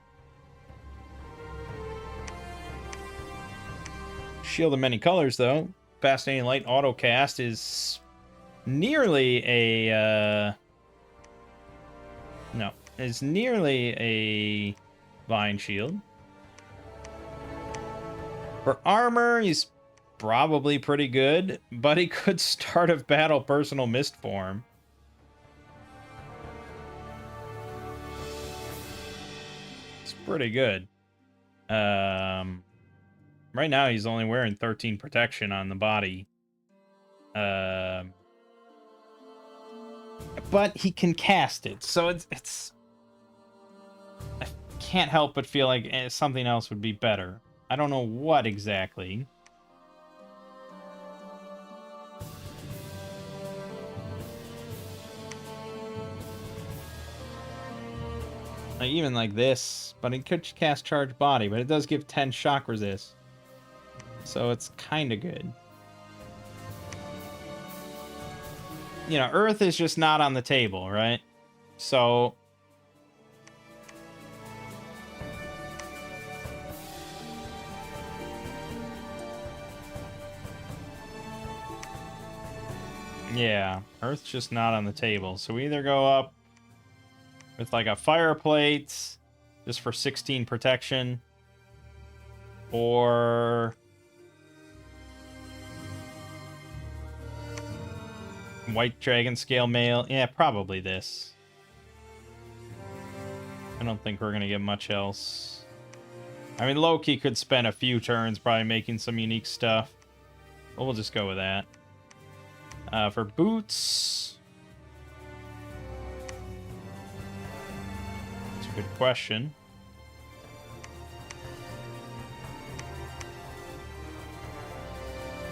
Shield of many colors, though. Fascinating Light Autocast is nearly a... no, it's nearly a Vine Shield. For armor, he's probably pretty good, but he could start of battle personal mist form. It's pretty good. Right now he's only wearing 13 protection on the body. But he can cast it, so it's I can't help but feel like something else would be better. I don't know what exactly. Like, even like this, but it could cast Charge Body, but it does give 10 shock resist. So it's kind of good. You know, Earth is just not on the table, right? So... yeah, Earth's just not on the table. So we either go up with like a fire plate, just for 16 protection, or White Dragon Scale Mail. Yeah, probably this. I don't think we're gonna get much else. I mean, Loki could spend a few turns probably making some unique stuff. But we'll just go with that. For boots... that's a good question.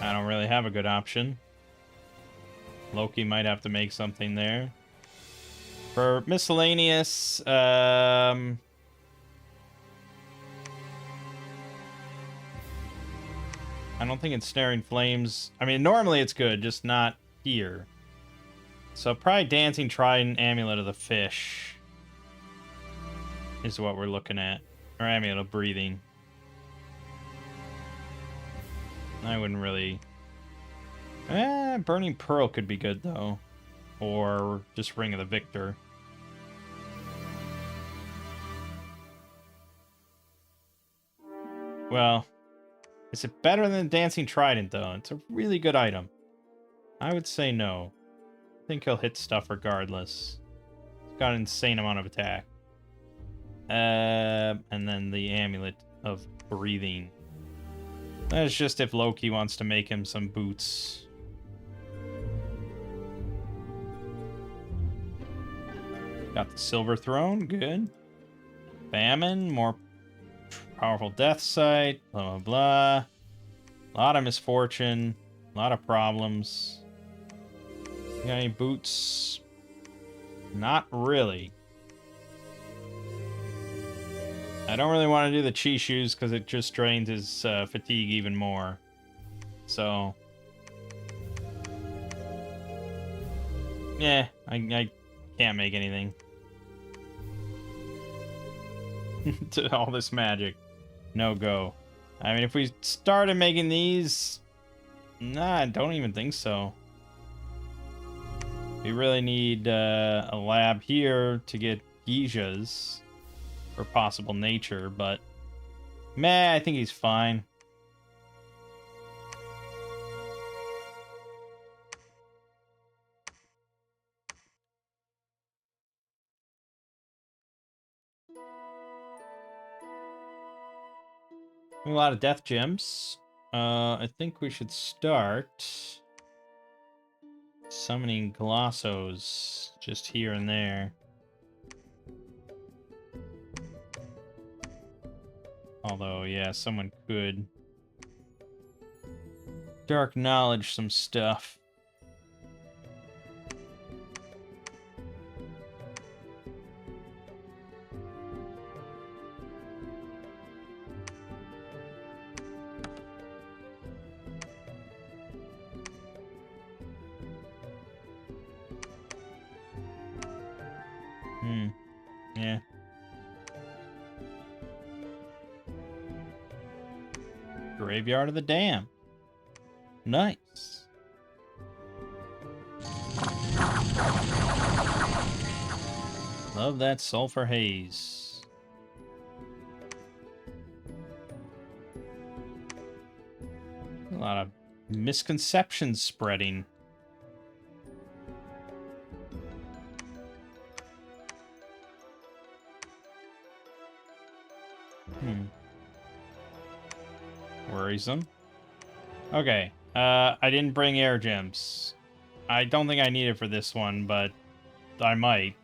I don't really have a good option. Loki might have to make something there. For miscellaneous, I don't think Ensnaring Flames... I mean, normally it's good, just not here. So probably Dancing Trident, Amulet of the Fish is what we're looking at. Or Amulet of Breathing. I wouldn't really... Burning Pearl could be good, though. Or just Ring of the Victor. Well, is it better than Dancing Trident, though? It's a really good item. I would say no. I think he'll hit stuff regardless. He's got an insane amount of attack. And then the Amulet of Breathing. That's just if Loki wants to make him some boots. Got the Silver Throne, good. Famine, more powerful Death Sight, blah, blah, blah. A lot of misfortune, a lot of problems. You got any boots? Not really. I don't really want to do the Chi Shoes because it just drains his fatigue even more. So... yeah, I can't make anything. To all this magic. No go. I mean, if we started making these... nah, I don't even think so. We really need a lab here to get Gijas for possible nature, but meh, I think he's fine. A lot of death gems. I think we should start summoning Glossos just here and there. Although, yeah, someone could dark knowledge some stuff. Yeah. Graveyard of the Dam. Nice. Love that sulfur haze. A lot of misconceptions spreading. Worrisome. Okay. I didn't bring air gems. I don't think I need it for this one, but I might.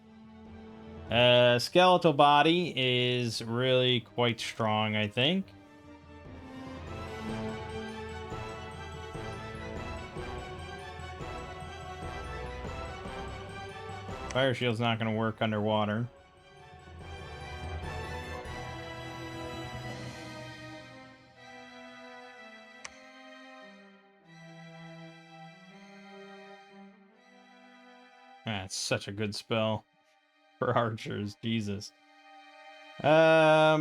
Skeletal body is really quite strong, I think. Fire shield's not going to work underwater. That's such a good spell for archers. Jesus. Yeah,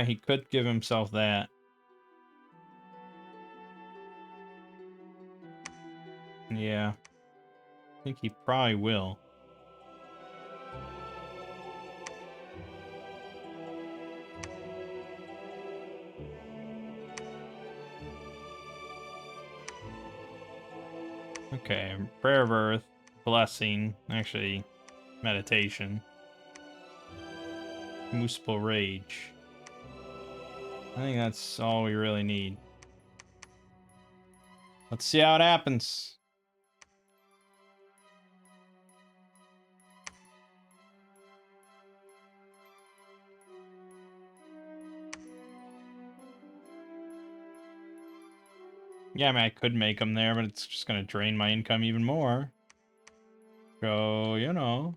he could give himself that. Yeah. I think he probably will. Okay, Prayer of Earth, Blessing, actually, Meditation. Muspel Rage. I think that's all we really need. Let's see how it happens. Yeah, I mean, I could make them there, but it's just going to drain my income even more. So, you know.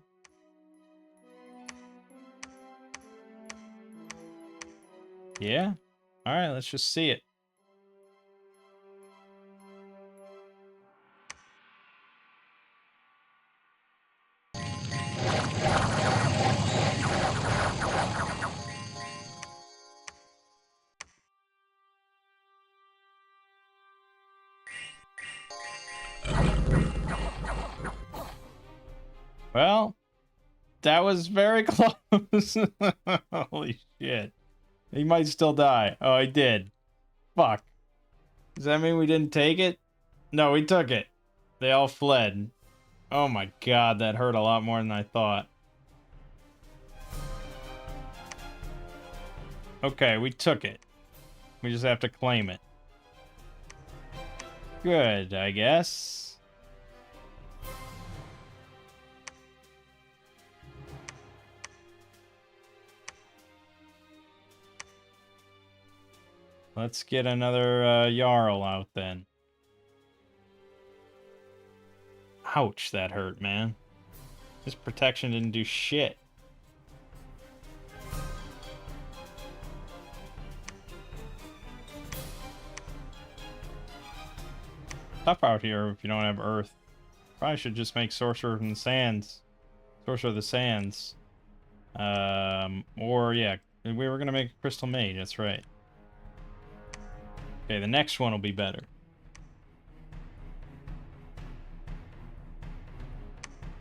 Yeah. All right, let's just see it. Well, that was very close. Holy shit. He might still die. Oh, he did. Fuck. Does that mean we didn't take it? No, we took it. They all fled. Oh my god, that hurt a lot more than I thought. Okay, we took it. We just have to claim it. Good, I guess. Let's get another Jarl out then. Ouch, that hurt, man. This protection didn't do shit. Tough out here if you don't have Earth. Probably should just make Sorcerer from the Sands. Sorcerer of the Sands. Or, yeah, we were going to make a Crystal Mage, that's right. Okay, the next one will be better.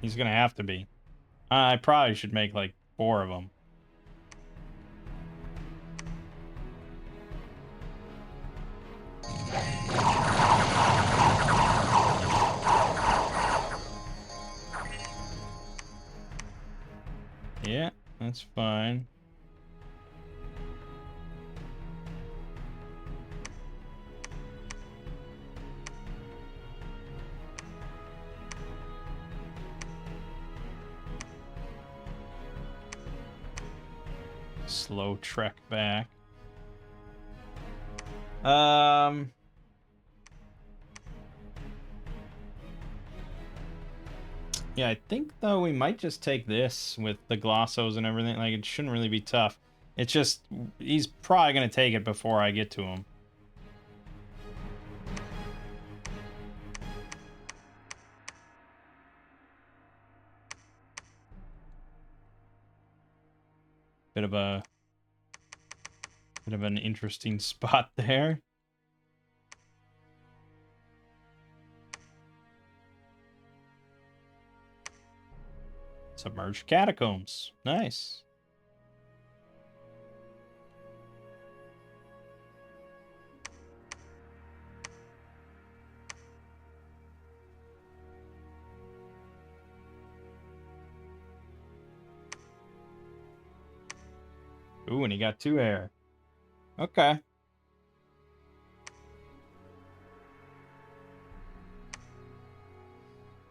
He's going to have to be. I probably should make, like, 4 of them. Yeah, that's fine. Slow trek back. Yeah, I think, though, we might just take this with the glossos and everything. Like, it shouldn't really be tough. It's just, he's probably going to take it before I get to him. Bit of an interesting spot there. Submerged catacombs. Nice. Ooh, and he got 2 hair. Okay.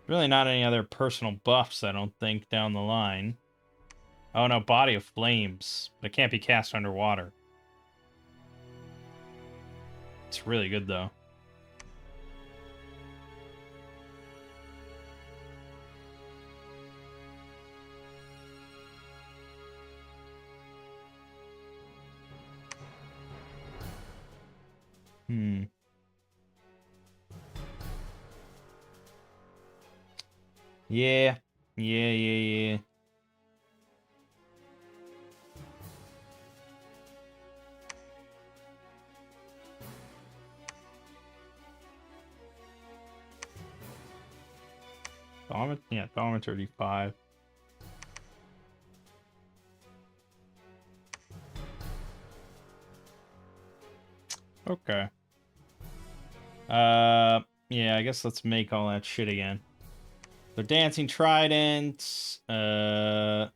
Really not any other personal buffs, I don't think, down the line. Oh no, Body of Flames. But it can't be cast underwater. It's really good, though. Yeah. Yeah. Thaumaturgy 35. Okay. Yeah, I guess let's make all that shit again. The Dancing Trident, the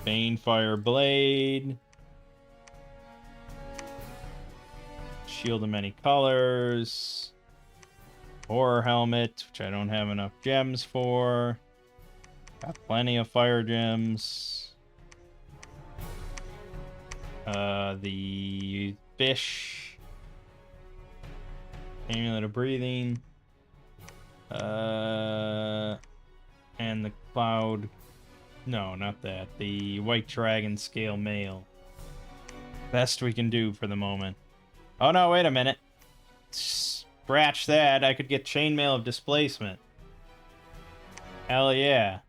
Banefire Blade, Shield of Many Colors, Horror Helmet, which I don't have enough gems for. Got plenty of fire gems. The fish, Amulet of Breathing, and the cloud. No, not that. The White Dragon Scale Mail. Best we can do for the moment. Oh no, wait a minute. Scratch that. I could get Chainmail of Displacement. Hell yeah.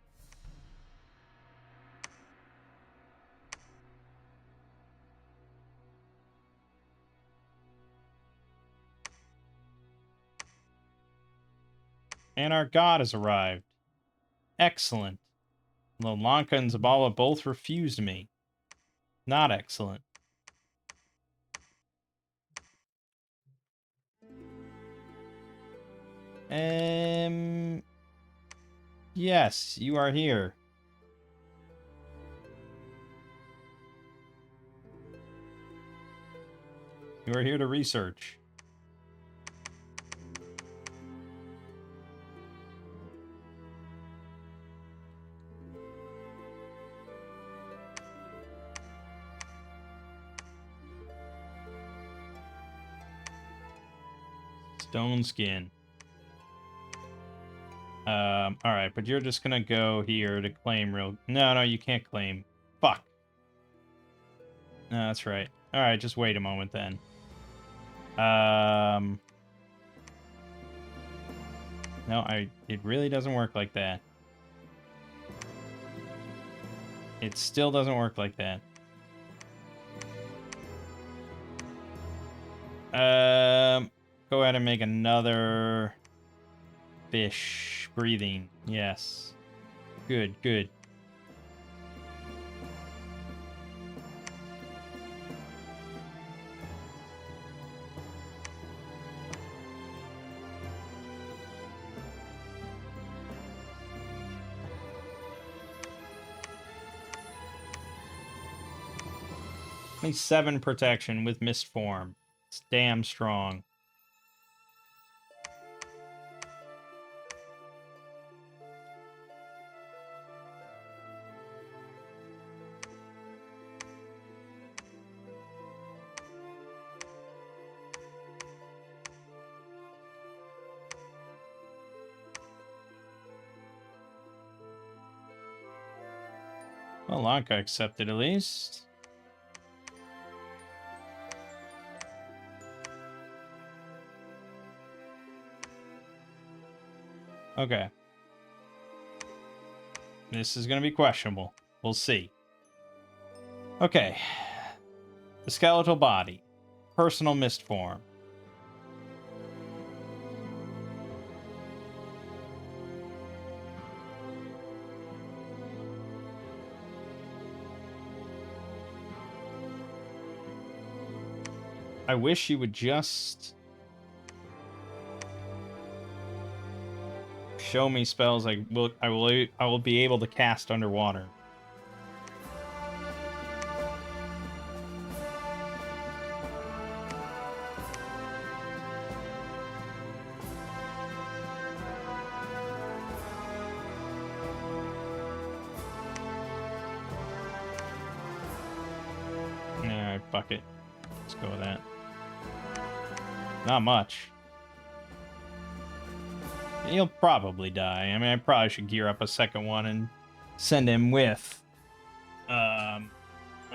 And our god has arrived. Excellent. Although Lanka and Zabala both refused me. Not excellent. Yes, you are here. You are here to research. Stone skin. Alright, but you're just gonna go here to claim real... No, you can't claim. Fuck. No, that's right. Alright, just wait a moment then. No, it really doesn't work like that. It still doesn't work like that. Go ahead and make another fish. Breathing. Yes. Good, good. Only 7 protection with mist form. It's damn strong. Well, Lanka accepted at least. Okay. This is going to be questionable. We'll see. Okay. The skeletal body. Personal mist form. I wish you would just show me spells I will be able to cast underwater. Alright, fuck it. Let's go with that. Not much. He'll probably die. I mean, I probably should gear up a second one and send him with.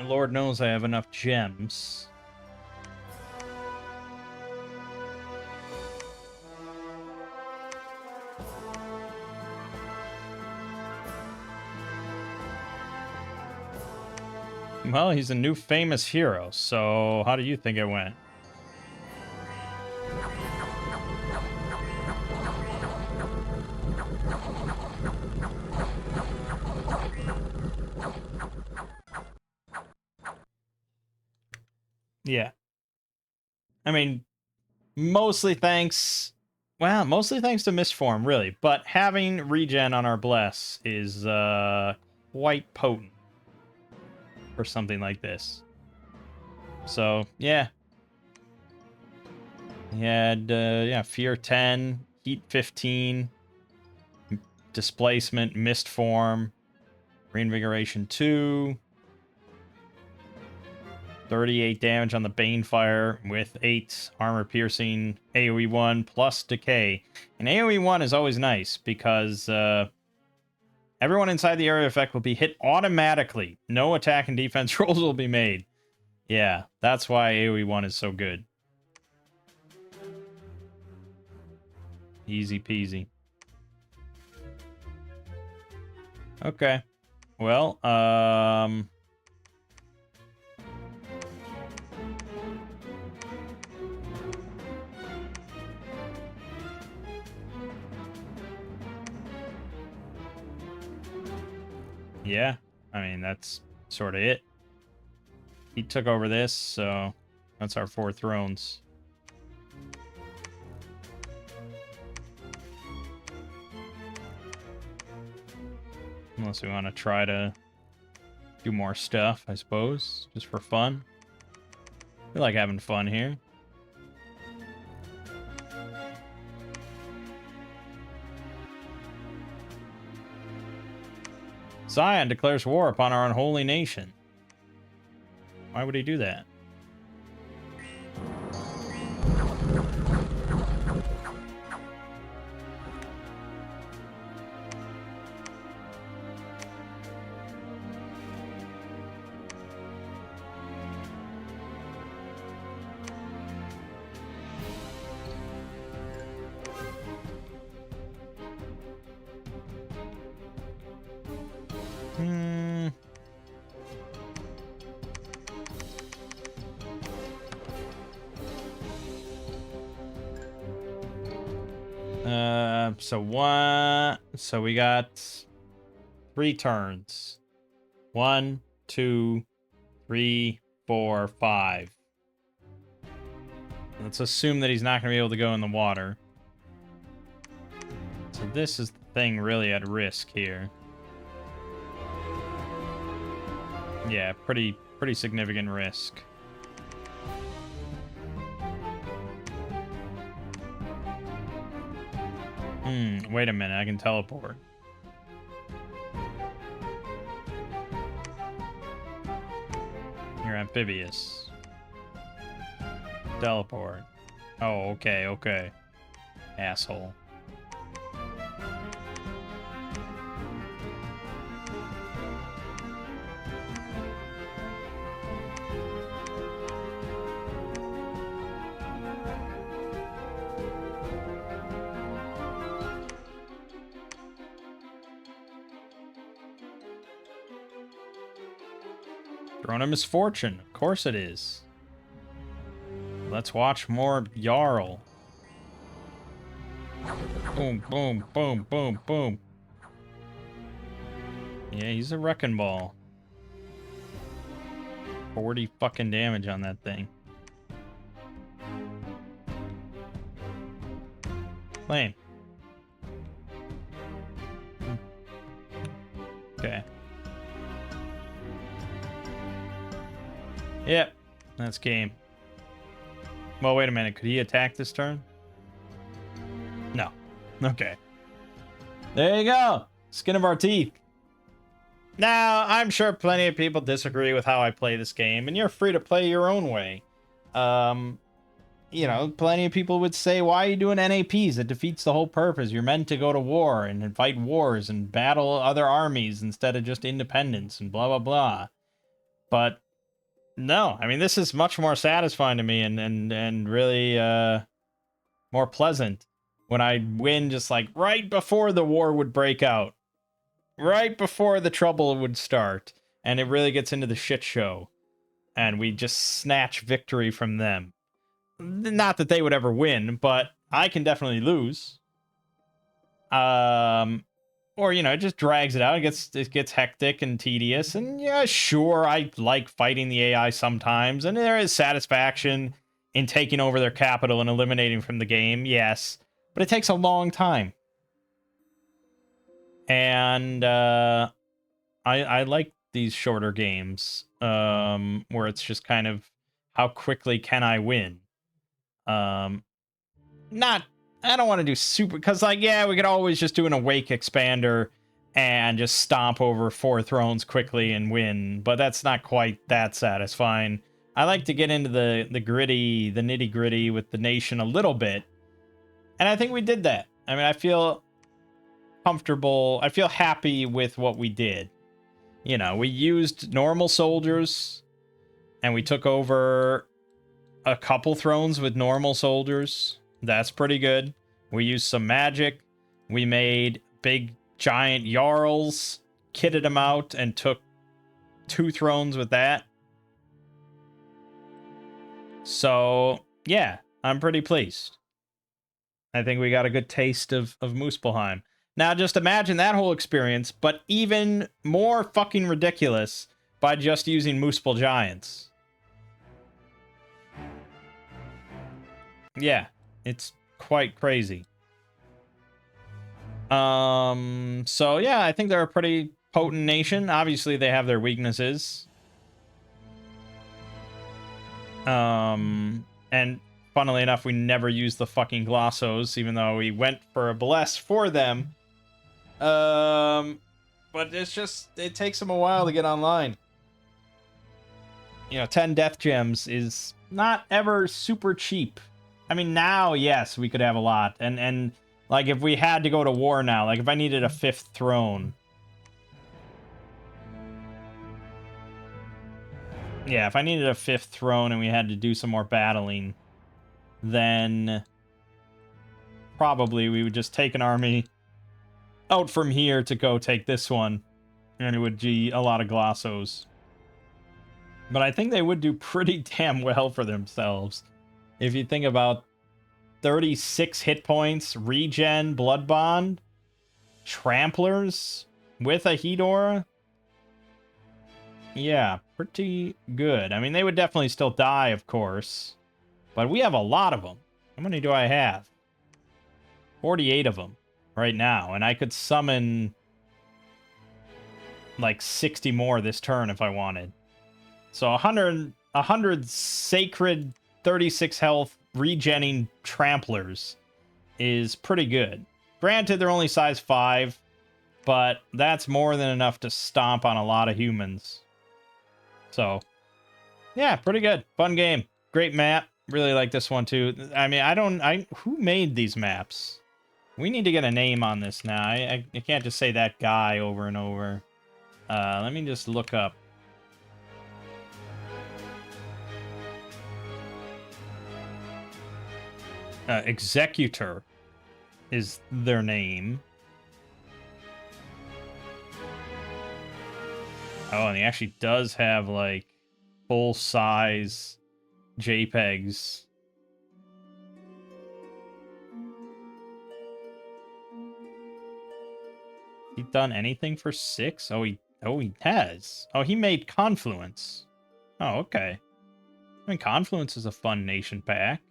Lord knows I have enough gems. Well, he's a new famous hero, so how do you think it went? Yeah. I mean, mostly thanks to Mistform, really. But having regen on our Bless is quite potent for something like this. So, yeah. He had, Fear 10, Heat 15, Displacement, Mistform, Reinvigoration 2, 38 damage on the Banefire with 8 armor piercing, AoE 1 plus decay. And AoE 1 is always nice because everyone inside the area effect will be hit automatically. No attack and defense rolls will be made. Yeah, that's why AoE 1 is so good. Easy peasy. Okay. Well, yeah, I mean, that's sort of it. He took over this, so that's our 4 thrones. Unless we want to try to do more stuff, I suppose, just for fun. We like having fun here. Zion declares war upon our unholy nation. Why would he do that? So we got 3 turns. 1, 2, 3, 4, 5. Let's assume that he's not going to be able to go in the water. So this is the thing really at risk here. Yeah, pretty significant risk. Wait a minute, I can teleport. You're amphibious. Teleport. Oh, okay. Asshole. Throne of Misfortune. Of course it is. Let's watch more Jarl. Boom, boom, boom, boom, boom. Yeah, he's a wrecking ball. 40 fucking damage on that thing. Lame. Okay. Yep, that's game. Well, wait a minute. Could he attack this turn? No. Okay. There you go. Skin of our teeth. Now, I'm sure plenty of people disagree with how I play this game, and you're free to play your own way. You know, plenty of people would say, why are you doing NAPs? It defeats the whole purpose. You're meant to go to war and fight wars and battle other armies instead of just independence and blah, blah, blah. But no, I mean, this is much more satisfying to me and really more pleasant when I win just like right before the war would break out. Right before the trouble would start. And it really gets into the shit show. And we just snatch victory from them. Not that they would ever win, but I can definitely lose. Or, you know, it just drags it out. It gets hectic and tedious. And yeah, sure, I like fighting the AI sometimes. And there is satisfaction in taking over their capital and eliminating from the game, yes. But it takes a long time. And I like these shorter games where it's just kind of how quickly can I win. I don't want to do super, because like, yeah, we could always just do an awake expander and just stomp over 4 thrones quickly and win, but that's not quite that satisfying. I like to get into the nitty gritty with the nation a little bit, and I think we did that. I mean, I feel comfortable. I feel happy with what we did. You know, we used normal soldiers, and we took over a couple thrones with normal soldiers. That's pretty good. We used some magic. We made big giant Jarls, kitted them out, and took 2 thrones with that. So, yeah, I'm pretty pleased. I think we got a good taste of Muspelheim. Now, just imagine that whole experience, but even more fucking ridiculous by just using Muspel Giants. Yeah, it's quite crazy. So yeah, I think they're a pretty potent nation. Obviously, they have their weaknesses. And funnily enough, we never used the fucking Glossos, even though we went for a bless for them. But it's just, it takes them a while to get online. You know, 10 death gems is not ever super cheap. I mean, now, yes, we could have a lot. And like, if we had to go to war now, like, if I needed a 5th throne. Yeah, if I needed a 5th throne and we had to do some more battling, then probably we would just take an army out from here to go take this one. And it would be a lot of Glossos. But I think they would do pretty damn well for themselves. If you think about 36 hit points, regen, blood bond, tramplers with a heat aura. Yeah, pretty good. I mean, they would definitely still die, of course. But we have a lot of them. How many do I have? 48 of them right now. And I could summon like 60 more this turn if I wanted. So 100 sacred 36 health regenning tramplers is pretty good. Granted, they're only size 5, but that's more than enough to stomp on a lot of humans. So, yeah, pretty good. Fun game. Great map. Really like this one, too. I mean, who made these maps? We need to get a name on this now. I can't just say that guy over and over. Let me just look up. Executor is their name. Oh, and he actually does have, like, full-size JPEGs. He done anything for 6? Oh, he has. Oh, he made Confluence. Oh, okay. I mean, Confluence is a fun nation pack.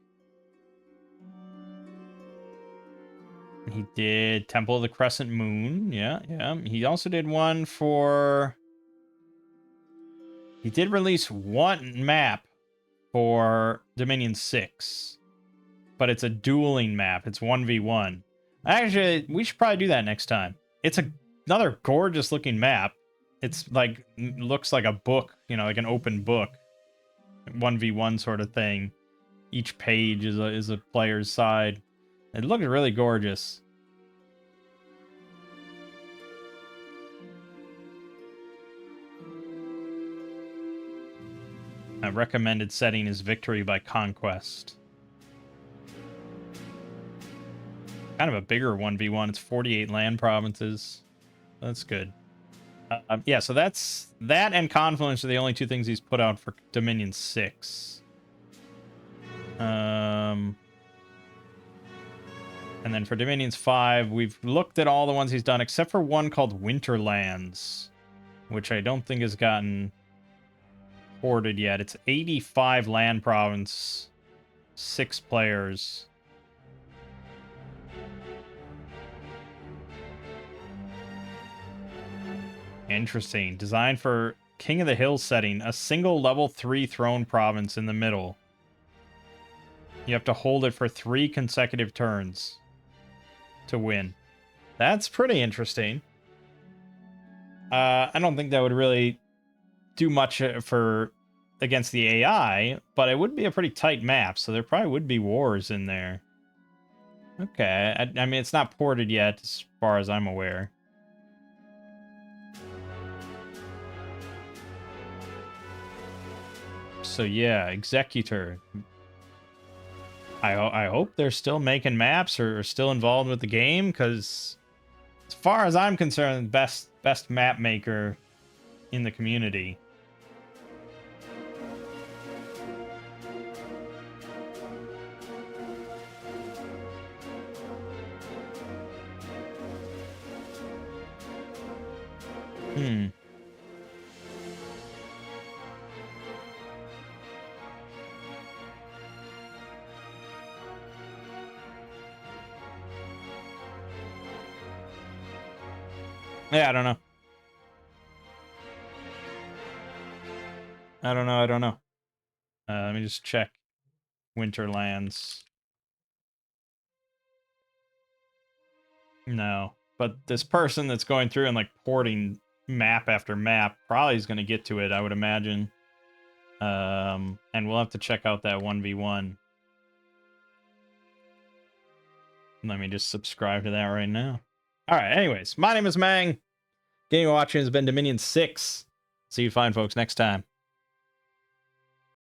He did Temple of the Crescent Moon. Yeah, yeah. He also did one for... He did release one map for Dominion 6. But it's a dueling map. It's 1v1. Actually, we should probably do that next time. It's another gorgeous looking map. It's like, looks like a book, you know, like an open book. 1v1 sort of thing. Each page is a player's side. It looks really gorgeous. A recommended setting is Victory by Conquest. Kind of a bigger 1v1. It's 48 land provinces. That's good. Yeah, so that and Confluence are the only two things he's put out for Dominion 6. And then for Dominions 5, we've looked at all the ones he's done, except for one called Winterlands, which I don't think has gotten ported yet. It's 85 land province, 6 players. Interesting. Designed for King of the Hill setting, a single level 3 throne province in the middle. You have to hold it for 3 consecutive turns to win. That's pretty interesting. I don't think that would really do much for against the AI, but it would be a pretty tight map, so there probably would be wars in there. Okay, I mean, it's not ported yet, as far as I'm aware. So yeah, Executor. I hope they're still making maps or still involved with the game, because as far as I'm concerned, best map maker in the community. Yeah, I don't know. I don't know. Let me just check Winterlands. No, but this person that's going through and like porting map after map probably is going to get to it, I would imagine. And we'll have to check out that 1v1. Let me just subscribe to that right now. All right, anyways, my name is Mangg. Game you're watching has been Dominion 6. See you fine folks next time.